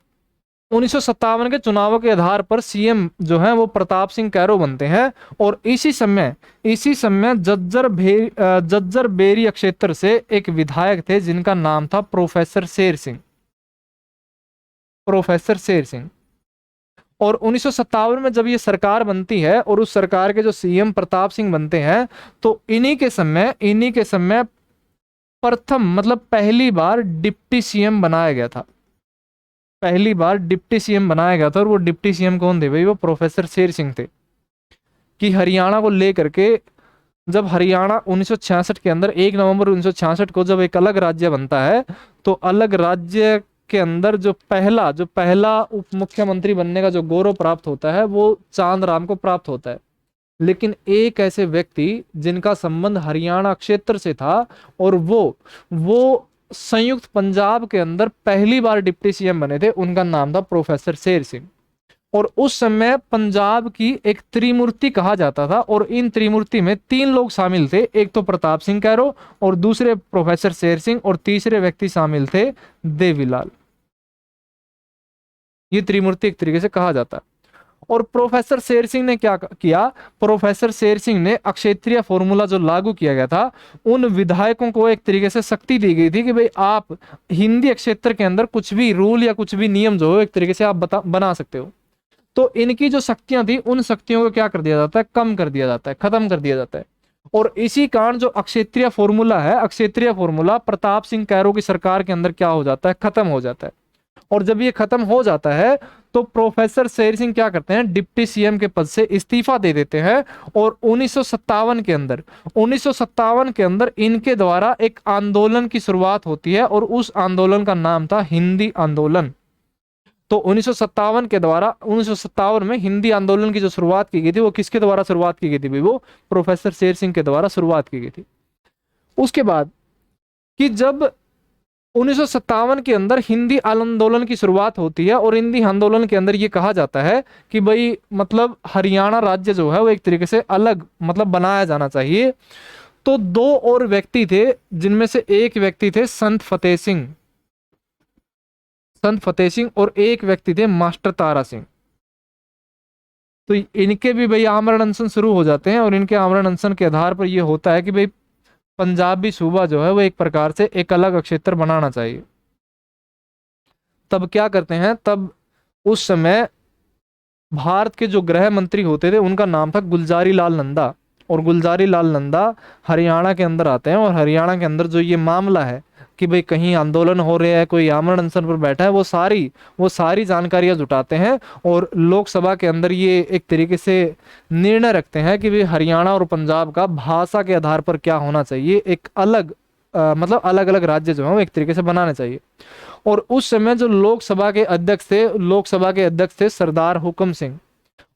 1957 के चुनावों के आधार पर सीएम जो है वो प्रताप सिंह कैरो बनते हैं, और इसी समय जज्जर बेरी क्षेत्र से एक विधायक थे जिनका नाम था प्रोफेसर शेर सिंह, प्रोफेसर शेर सिंह। और 1957 में जब ये सरकार बनती है और उस सरकार के जो सीएम प्रताप सिंह बनते हैं, तो इन्हीं के समय प्रथम मतलब पहली बार डिप्टी सीएम बनाया गया था, पहली बार डिप्टी सीएम बनाया गया था। और वो डिप्टी सीएम कौन थे भाई, वो प्रोफेसर शेर सिंह थे। कि हरियाणा को लेकर के जब हरियाणा 1966 के अंदर 1 नवंबर 1966 को जब एक अलग राज्य बनता है, तो अलग राज्य के अंदर जो पहला उप मुख्यमंत्री बनने का जो गौरव प्राप्त होता है वो चांद राम को प्राप्त होता है। लेकिन एक ऐसे व्यक्ति जिनका संबंध हरियाणा क्षेत्र से था, और वो संयुक्त पंजाब के अंदर पहली बार डिप्टी सीएम बने थे, उनका नाम था प्रोफेसर शेर सिंह। और उस समय पंजाब की एक त्रिमूर्ति कहा जाता था, और इन त्रिमूर्ति में 3 लोग शामिल थे, एक तो प्रताप सिंह कैरो, और दूसरे प्रोफेसर शेर सिंह, और तीसरे व्यक्ति शामिल थे देवीलाल। ये त्रिमूर्ति एक तरीके से कहा जाता है। और प्रोफेसर शेर सिंह ने क्या किया, प्रोफेसर शेर सिंह ने अक्षेत्रीय फॉर्मूला जो लागू किया गया था, उन विधायकों को एक तरीके से शक्ति दी गई थी कि भाई आप हिंदी क्षेत्र के अंदर कुछ भी रूल या कुछ भी नियम जो हो एक तरीके से आप बना सकते हो। तो इनकी जो शक्तियां थी उन शक्तियों को क्या कर दिया जाता है, कम कर दिया जाता है, खत्म कर दिया जाता है। और इसी कारण जो अक्षेत्रीय फॉर्मूला है, अक्षेत्रीय फॉर्मूला प्रताप सिंह कैरो की सरकार के अंदर क्या हो जाता है, खत्म हो जाता है। और जब ये खत्म हो जाता है तो प्रोफेसर शेर सिंह क्या करते हैं, डिप्टी सीएम के पद से इस्तीफा दे देते हैं। और 1957 के अंदर इनके द्वारा एक आंदोलन की शुरुआत होती है, और उस आंदोलन का नाम था हिंदी आंदोलन। तो 1957 में हिंदी आंदोलन की जो शुरुआत की गई थी वो किसके द्वारा शुरुआत की गई थी, वो प्रोफेसर शेर सिंह के द्वारा शुरुआत की गई थी। उसके बाद कि जब 1957 के अंदर हिंदी आंदोलन की शुरुआत होती है, और हिंदी आंदोलन के अंदर ये कहा जाता है कि भाई मतलब हरियाणा राज्य जो है वो एक तरीके से अलग मतलब बनाया जाना चाहिए। तो 2 और व्यक्ति थे, जिनमें से एक व्यक्ति थे संत फतेह सिंह, और एक व्यक्ति थे मास्टर तारा सिंह। तो इनके भी भाई आमरण अनशन शुरू हो जाते हैं, और इनके आमरण अनशन के आधार पर ये होता है कि भाई पंजाबी सूबा जो है वो एक प्रकार से एक अलग क्षेत्र बनाना चाहिए। तब क्या करते हैं, तब उस समय भारत के जो गृह मंत्री होते थे उनका नाम था गुलजारी लाल नंदा, और गुलजारी लाल नंदा हरियाणा के अंदर आते हैं, और हरियाणा के अंदर जो ये मामला है कि भाई कहीं आंदोलन हो रहे हैं, कोई आमरण अनशन पर बैठा है, वो सारी जानकारियां जुटाते हैं, और लोकसभा के अंदर ये एक तरीके से निर्णय रखते हैं कि भाई हरियाणा और पंजाब का भाषा के आधार पर क्या होना चाहिए, एक अलग मतलब अलग अलग राज्य जो है वो एक तरीके से बनाने चाहिए। और उस समय जो लोकसभा के अध्यक्ष थे सरदार हुकुम सिंह,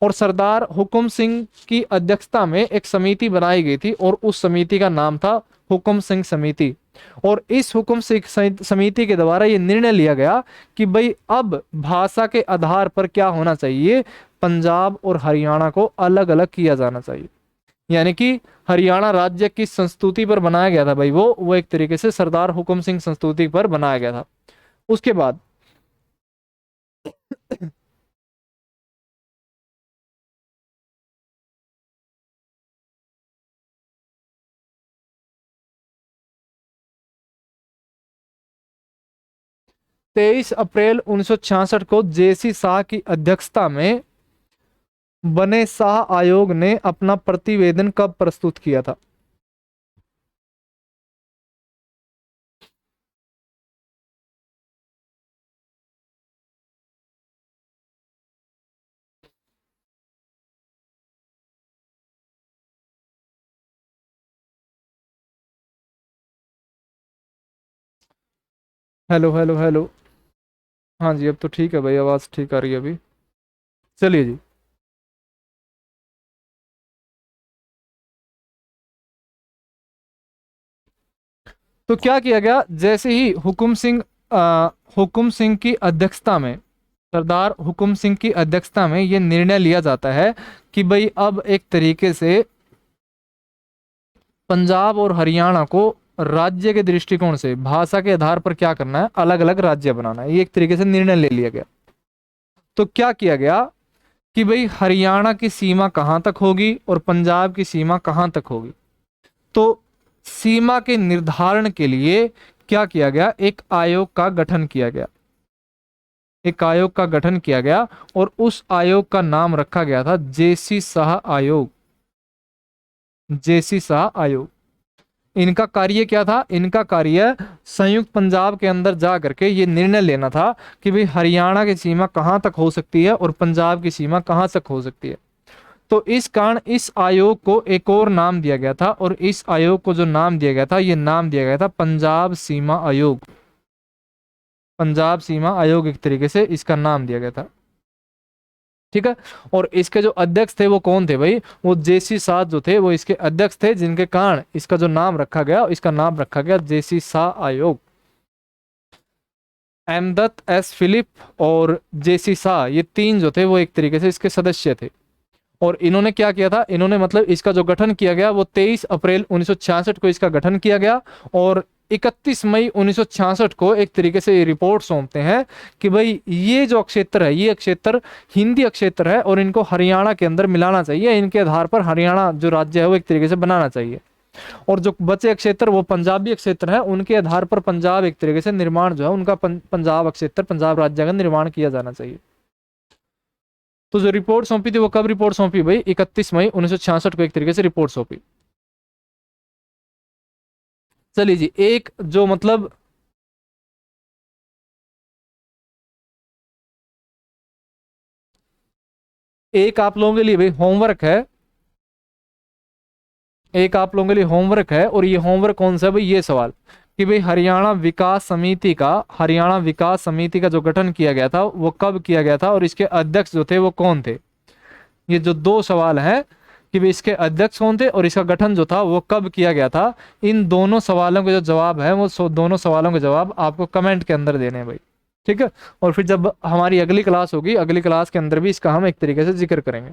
और सरदार हुकुम सिंह की अध्यक्षता में एक समिति बनाई गई थी, और उस समिति का नाम था हुकुम सिंह समिति। और इस हुकुम सिंह समिति के द्वारा ये निर्णय लिया गया कि भाई अब भाषा के आधार पर क्या होना चाहिए, पंजाब और हरियाणा को अलग अलग किया जाना चाहिए। यानी कि हरियाणा राज्य किस संस्तुति पर बनाया गया था भाई, वो एक तरीके से सरदार हुकुम सिंह संस्तुति पर बनाया गया था। उसके बाद 23 अप्रैल 1966 को जेसी शाह की अध्यक्षता में बने शाह आयोग ने अपना प्रतिवेदन कब प्रस्तुत किया था? Hello hello hello. हाँ जी, अब तो ठीक है भाई, आवाज ठीक आ रही है अभी। चलिए जी। तो क्या किया गया, जैसे ही हुकुम सिंह की अध्यक्षता में, सरदार हुकुम सिंह की अध्यक्षता में ये निर्णय लिया जाता है कि भाई अब एक तरीके से पंजाब और हरियाणा को राज्य के दृष्टिकोण से भाषा के आधार पर क्या करना है, अलग अलग राज्य बनाना है, ये एक तरीके से निर्णय ले लिया गया। तो क्या किया गया कि भाई हरियाणा की सीमा कहां तक होगी और पंजाब की सीमा कहां तक होगी। तो सीमा के निर्धारण के लिए क्या किया गया, एक आयोग का गठन किया गया, एक आयोग का गठन किया गया, और उस आयोग का नाम रखा गया था जेसी शाह आयोग। जेसी शाह आयोग, इनका कार्य क्या था, इनका कार्य संयुक्त पंजाब के अंदर जा करके ये निर्णय लेना था कि भाई हरियाणा की सीमा कहां तक हो सकती है और पंजाब की सीमा कहां तक हो सकती है। तो इस कारण इस आयोग को एक और नाम दिया गया था, और इस आयोग को जो नाम दिया गया था, ये नाम दिया गया था पंजाब सीमा आयोग। पंजाब सीमा आयोग एक तरीके से इसका नाम दिया गया था। ठीक है। और इसके जो अध्यक्ष थे वो कौन थे भाई, वो जेसी शाह जो थे वो इसके अध्यक्ष थे, जिनके कारण इसका जो नाम रखा गया, इसका नाम रखा गया जेसी शाह आयोग। एमदत्त एस फिलिप और जेसी शाह, ये तीन जो थे वो एक तरीके से इसके सदस्य थे। और इन्होंने क्या किया था, इन्होंने मतलब इसका जो गठन किया गया वो 23 अप्रैल 1966 को इसका गठन किया गया, और 31 मई 1966 को एक तरीके से ये रिपोर्ट सौंपते हैं कि भाई ये जो क्षेत्र है, ये क्षेत्र हिंदी क्षेत्र है, और इनको हरियाणा के अंदर मिलाना चाहिए, इनके आधार पर हरियाणा जो राज्य है वो एक तरीके से बनाना चाहिए। और जो बचे क्षेत्र वो पंजाबी क्षेत्र है, उनके आधार पर पंजाब एक तरीके से निर्माण जो है उनका पंजाब क्षेत्र, पंजाब राज्य का निर्माण किया जाना चाहिए। तो जो रिपोर्ट सौंपी थी वो कब रिपोर्ट सौंपी भाई, 31 मई 1966 को एक तरीके से रिपोर्ट सौंपी। चलिए जी, एक जो मतलब एक आप लोगों के लिए भाई होमवर्क है, एक आप लोगों के लिए होमवर्क है, और ये होमवर्क कौन सा है भाई, ये सवाल कि भाई हरियाणा विकास समिति का जो गठन किया गया था वो कब किया गया था, और इसके अध्यक्ष जो थे वो कौन थे। ये जो दो सवाल हैं कि भाई इसके अध्यक्ष कौन थे और इसका गठन जो था वो कब किया गया था, इन दोनों सवालों के जो जवाब है वो दोनों सवालों के जवाब आपको कमेंट के अंदर देने हैं भाई। ठीक है। और फिर जब हमारी अगली क्लास होगी, अगली क्लास के अंदर भी इसका हम एक तरीके से जिक्र करेंगे।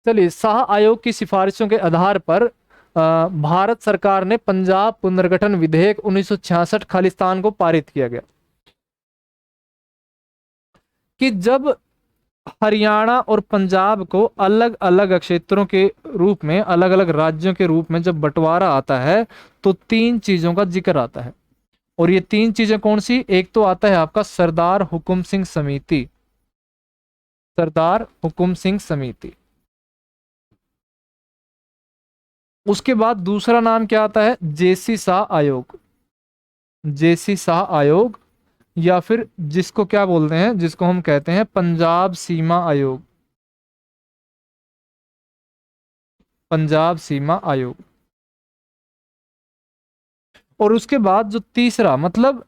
चलिए, शाह आयोग की सिफारिशों के आधार पर भारत सरकार ने पंजाब पुनर्गठन विधेयक 1966 खालिस्तान को पारित किया गया। कि जब हरियाणा और पंजाब को अलग अलग क्षेत्रों के रूप में, अलग अलग राज्यों के रूप में जब बंटवारा आता है तो तीन चीजों का जिक्र आता है। और ये तीन चीजें कौन सी? एक तो आता है आपका सरदार हुकुम सिंह समिति, सरदार हुकुम सिंह समिति। उसके बाद दूसरा नाम क्या आता है? जेसी शाह आयोग, जेसी शाह आयोग, या फिर जिसको क्या बोलते हैं, जिसको हम कहते हैं पंजाब सीमा आयोग, पंजाब सीमा आयोग। और उसके बाद जो तीसरा, मतलब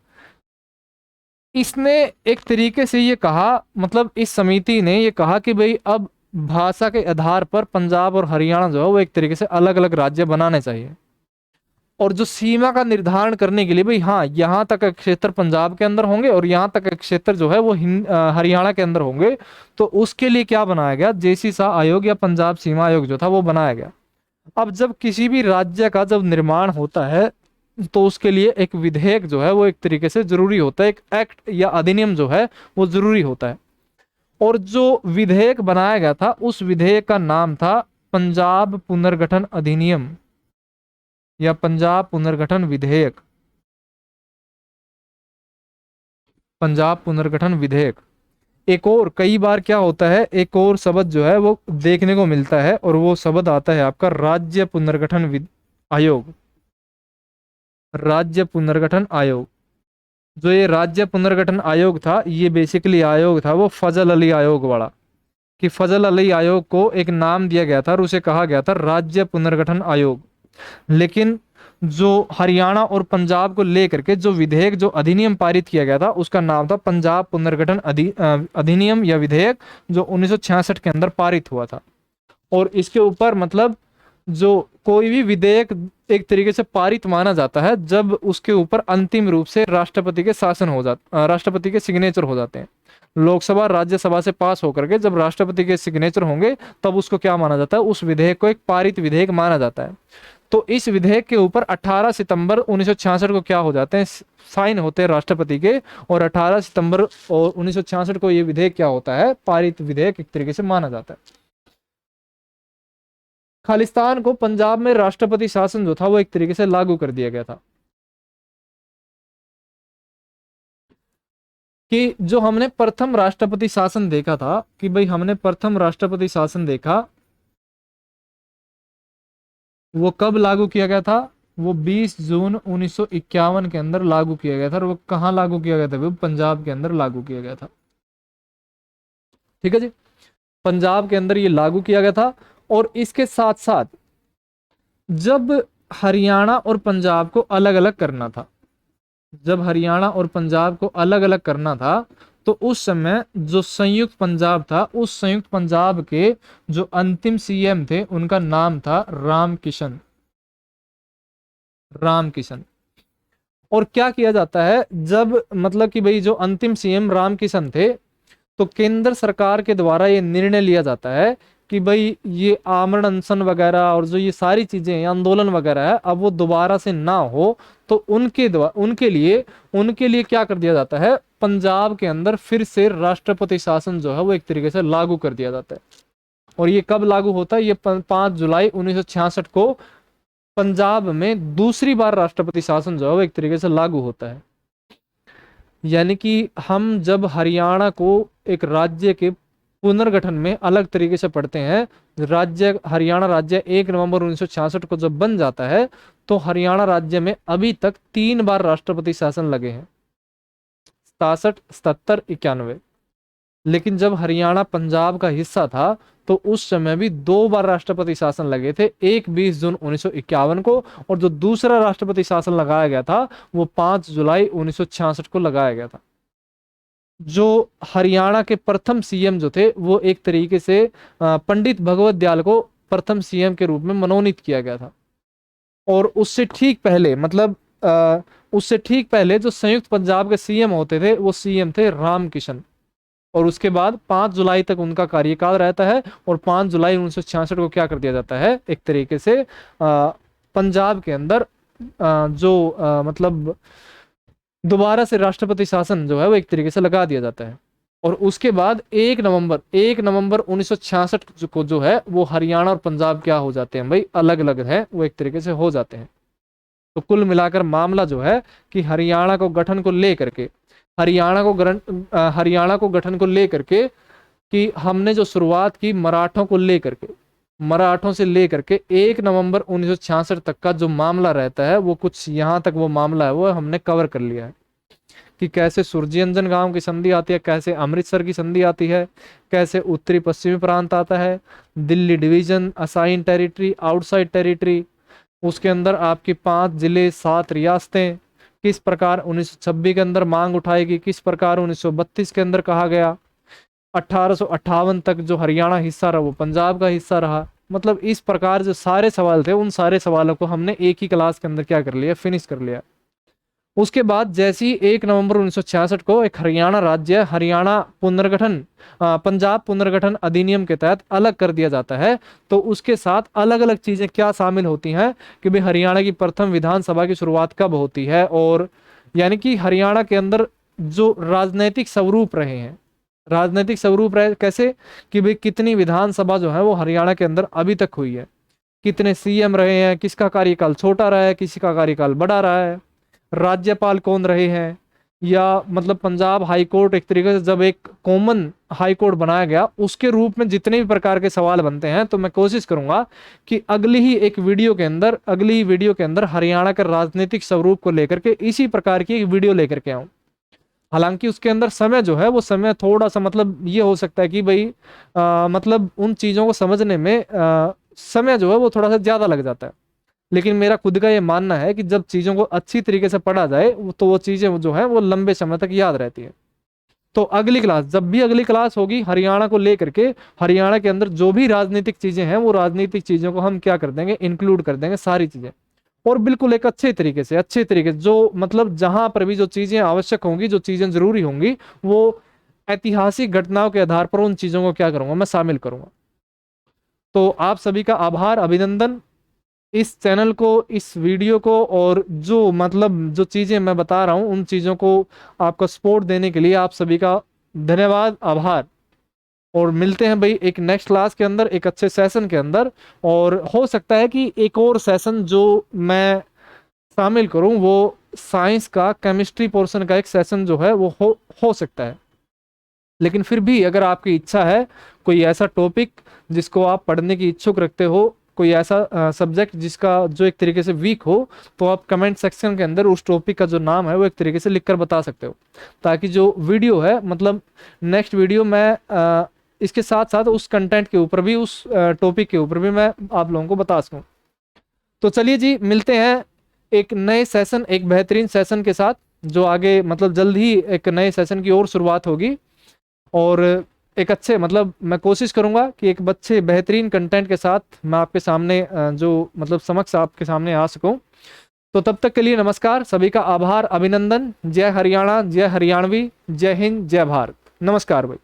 इसने एक तरीके से ये कहा, मतलब इस समिति ने ये कहा कि भाई अब भाषा के आधार पर पंजाब और हरियाणा जो है वो एक तरीके से अलग अलग राज्य बनाने चाहिए। और जो सीमा का निर्धारण करने के लिए, भाई हाँ यहाँ तक का क्षेत्र पंजाब के अंदर होंगे और यहाँ तक का क्षेत्र जो है वो हरियाणा के अंदर होंगे, तो उसके लिए क्या बनाया गया? जेसी शाह आयोग या पंजाब सीमा आयोग जो था वो बनाया गया। अब जब किसी भी राज्य का जब निर्माण होता है तो उसके लिए एक विधेयक जो है वो एक तरीके से जरूरी होता है, एक एक्ट या अधिनियम जो है वो जरूरी होता है। और जो विधेयक बनाया गया था उस विधेयक का नाम था पंजाब पुनर्गठन अधिनियम या पंजाब पुनर्गठन विधेयक, पंजाब पुनर्गठन विधेयक। एक और कई बार क्या होता है, एक और शब्द जो है वो देखने को मिलता है और वो शब्द आता है आपका राज्य पुनर्गठन आयोग, राज्य पुनर्गठन आयोग। जो ये राज्य पुनर्गठन आयोग था, ये बेसिकली आयोग था वो फजल अली आयोग वाला, कि फजल अली आयोग को एक नाम दिया गया था और उसे कहा गया था राज्य पुनर्गठन आयोग। लेकिन जो हरियाणा और पंजाब को लेकर के जो विधेयक, जो अधिनियम पारित किया गया था उसका नाम था पंजाब पुनर्गठन अधिनियम या विधेयक, जो 1966 के अंदर पारित हुआ था। और इसके ऊपर मतलब जो कोई भी विधेयक एक तरीके से पारित माना जाता है जब उसके ऊपर अंतिम रूप से राष्ट्रपति के शासन हो जाता, राष्ट्रपति के सिग्नेचर हो जाते हैं। लोकसभा राज्यसभा से पास होकर के जब राष्ट्रपति के सिग्नेचर होंगे तब उसको क्या माना जाता है? उस विधेयक को एक पारित विधेयक माना जाता है। तो इस विधेयक के ऊपर 18 सितंबर 1966 को क्या हो जाते हैं? साइन होते हैं राष्ट्रपति के। और 18 सितंबर और 1966 को ये विधेयक क्या होता है? पारित विधेयक एक तरीके से माना जाता है। खालिस्तान को पंजाब में राष्ट्रपति शासन जो था वो एक तरीके से लागू कर दिया गया था। कि जो हमने प्रथम राष्ट्रपति शासन देखा था, कि भाई हमने प्रथम राष्ट्रपति शासन देखा, वो कब लागू किया गया था? वो 20 जून 1951 के अंदर लागू किया गया था। और वो कहाँ लागू किया गया था? वो पंजाब के अंदर लागू किया गया था। ठीक है जी, पंजाब के अंदर ये लागू किया गया था। और इसके साथ साथ जब हरियाणा और पंजाब को अलग अलग करना था, जब हरियाणा और पंजाब को अलग अलग करना था, तो उस समय जो संयुक्त पंजाब था, उस संयुक्त पंजाब के जो अंतिम सीएम थे उनका नाम था राम किशन, राम किशन। और क्या किया जाता है जब, मतलब कि भाई जो अंतिम सीएम राम किशन थे, तो केंद्र सरकार के द्वारा ये निर्णय लिया जाता है कि भाई ये आमरण अनशन वगैरह और जो ये सारी चीजें आंदोलन वगैरह है अब वो दोबारा से ना हो, तो उनके लिए क्या कर दिया जाता है? पंजाब के अंदर फिर से राष्ट्रपति शासन जो है वो एक तरीके से लागू कर दिया जाता है। और ये कब लागू होता है? ये 5 जुलाई 1966 को पंजाब में दूसरी बार राष्ट्रपति शासन जो है वो एक तरीके से लागू होता है। यानी कि हम जब हरियाणा को एक राज्य के पुनर्गठन में अलग तरीके से पढ़ते हैं, राज्य हरियाणा राज्य 1 नवंबर 1966 को जब बन जाता है, तो हरियाणा राज्य में अभी तक 3 बार राष्ट्रपति शासन लगे हैं, 67, 77, 91। लेकिन जब हरियाणा पंजाब का हिस्सा था तो उस समय भी 2 बार राष्ट्रपति शासन लगे थे, एक 20 जून 1951 को, और जो दूसरा राष्ट्रपति शासन लगाया गया था वो 5 जुलाई 1966 को लगाया गया था। जो हरियाणा के प्रथम सीएम जो थे वो एक तरीके से पंडित भगवत दयाल को प्रथम सीएम के रूप में मनोनीत किया गया था। और उससे ठीक पहले, मतलब उससे ठीक पहले जो संयुक्त पंजाब के सीएम होते थे वो सीएम थे राम किशन। और उसके बाद 5 जुलाई तक उनका कार्यकाल रहता है। और 5 जुलाई 1966 को क्या कर दिया जाता है? एक तरीके से पंजाब के अंदर मतलब दोबारा से राष्ट्रपति शासन जो है वो एक तरीके से लगा दिया जाता है। और उसके बाद 1 नवंबर 1966 को जो है वो हरियाणा और पंजाब क्या हो जाते हैं भाई, अलग अलग है, वो एक तरीके से हो जाते हैं। तो कुल मिलाकर मामला जो है कि हरियाणा को गठन को लेकर के, हरियाणा को गठन को लेकर के कि हमने जो शुरुआत की मराठों को लेकर के, मराठों से लेकर के 1 नवंबर 1966 तक का जो मामला रहता है वो कुछ यहाँ तक वो मामला है वो हमने कवर कर लिया है कि कैसे सुरजीअंजन गांव की संधि आती है, कैसे अमृतसर की संधि आती है, कैसे उत्तरी पश्चिमी प्रांत आता है, Delhi division, assign territory, outside territory, उसके अंदर आपकी 5 जिले, 7 रियासतें, किस प्रकार 1926 के अंदर मांग उठाई गई, किस प्रकार 1932 के अंदर कहा गया, 1858 तक जो हरियाणा हिस्सा रहा वो पंजाब का हिस्सा रहा। मतलब इस प्रकार जो सारे सवाल थे उन सारे सवालों को हमने एक ही क्लास के अंदर क्या कर लिया, फिनिश कर लिया। उसके बाद जैसे ही 1 नवंबर 1966 को एक हरियाणा राज्य, हरियाणा पुनर्गठन, पंजाब पुनर्गठन अधिनियम के तहत अलग कर दिया जाता है, तो उसके साथ अलग अलग चीजें क्या शामिल होती हैं कि भाई हरियाणा की प्रथम विधानसभा की शुरुआत कब होती है, और यानी कि हरियाणा के अंदर जो राजनीतिक स्वरूप रहे हैं, राजनीतिक स्वरूप रहे कैसे कि भाई कितनी विधानसभा जो है वो हरियाणा के अंदर अभी तक हुई है, कितने सीएम रहे हैं, किसका कार्यकाल छोटा रहा है, किसी का कार्यकाल बड़ा रहा है, राज्यपाल कौन रहे हैं, या मतलब पंजाब हाई कोर्ट एक तरीके से जब एक कॉमन हाई कोर्ट बनाया गया उसके रूप में जितने भी प्रकार के सवाल बनते हैं। तो मैं कोशिश करूंगा कि अगली ही वीडियो के अंदर हरियाणा के राजनीतिक स्वरूप को लेकर के इसी प्रकार की एक वीडियो लेकर के आऊं। हालांकि उसके अंदर समय जो है वो समय थोड़ा सा मतलब ये हो सकता है कि भाई मतलब उन चीज़ों को समझने में समय जो है वो थोड़ा सा ज़्यादा लग जाता है, लेकिन मेरा खुद का ये मानना है कि जब चीज़ों को अच्छी तरीके से पढ़ा जाए तो वो चीज़ें जो है वो लंबे समय तक याद रहती है। तो अगली क्लास, जब भी अगली क्लास होगी हरियाणा को लेकर के, हरियाणा के अंदर जो भी राजनीतिक चीज़ें हैं वो राजनीतिक चीज़ों को हम क्या कर देंगे, इंक्लूड कर देंगे सारी चीज़ें, और बिल्कुल एक अच्छे तरीके से जो मतलब जहां पर भी जो चीजें आवश्यक होंगी, जो चीजें जरूरी होंगी, वो ऐतिहासिक घटनाओं के आधार पर उन चीजों को क्या करूंगा, मैं शामिल करूंगा। तो आप सभी का आभार, अभिनंदन। इस चैनल को, इस वीडियो को, और जो मतलब जो चीजें मैं बता रहा हूं उन चीजों को आपका सपोर्ट देने के लिए आप सभी का धन्यवाद, आभार। और मिलते हैं भाई एक नेक्स्ट क्लास के अंदर, एक अच्छे सेशन के अंदर, और हो सकता है कि एक और सेशन जो मैं शामिल करूं वो साइंस का, केमिस्ट्री पोर्शन का एक सेशन जो है वो हो सकता है। लेकिन फिर भी अगर आपकी इच्छा है, कोई ऐसा टॉपिक जिसको आप पढ़ने की इच्छुक रखते हो, कोई ऐसा सब्जेक्ट जिसका जो एक तरीके से वीक हो, तो आप कमेंट सेक्शन के अंदर उस टॉपिक का जो नाम है वो एक तरीके से लिखकर बता सकते हो, ताकि जो वीडियो है मतलब नेक्स्ट वीडियो मैं इसके साथ साथ उस कंटेंट के ऊपर भी, उस टॉपिक के ऊपर भी मैं आप लोगों को बता सकूं। तो चलिए जी, मिलते हैं एक नए सेशन, एक बेहतरीन सेशन के साथ, जो आगे मतलब जल्द ही एक नए सेशन की और शुरुआत होगी, और एक अच्छे मतलब मैं कोशिश करूंगा कि एक अच्छे बेहतरीन कंटेंट के साथ मैं आपके सामने जो मतलब समक्ष आपके सामने आ सकूं। तो तब तक के लिए नमस्कार, सभी का आभार, अभिनंदन। जय हरियाणा, जय हरियाणवी, जय हिंद, जय भारत। नमस्कार भाई।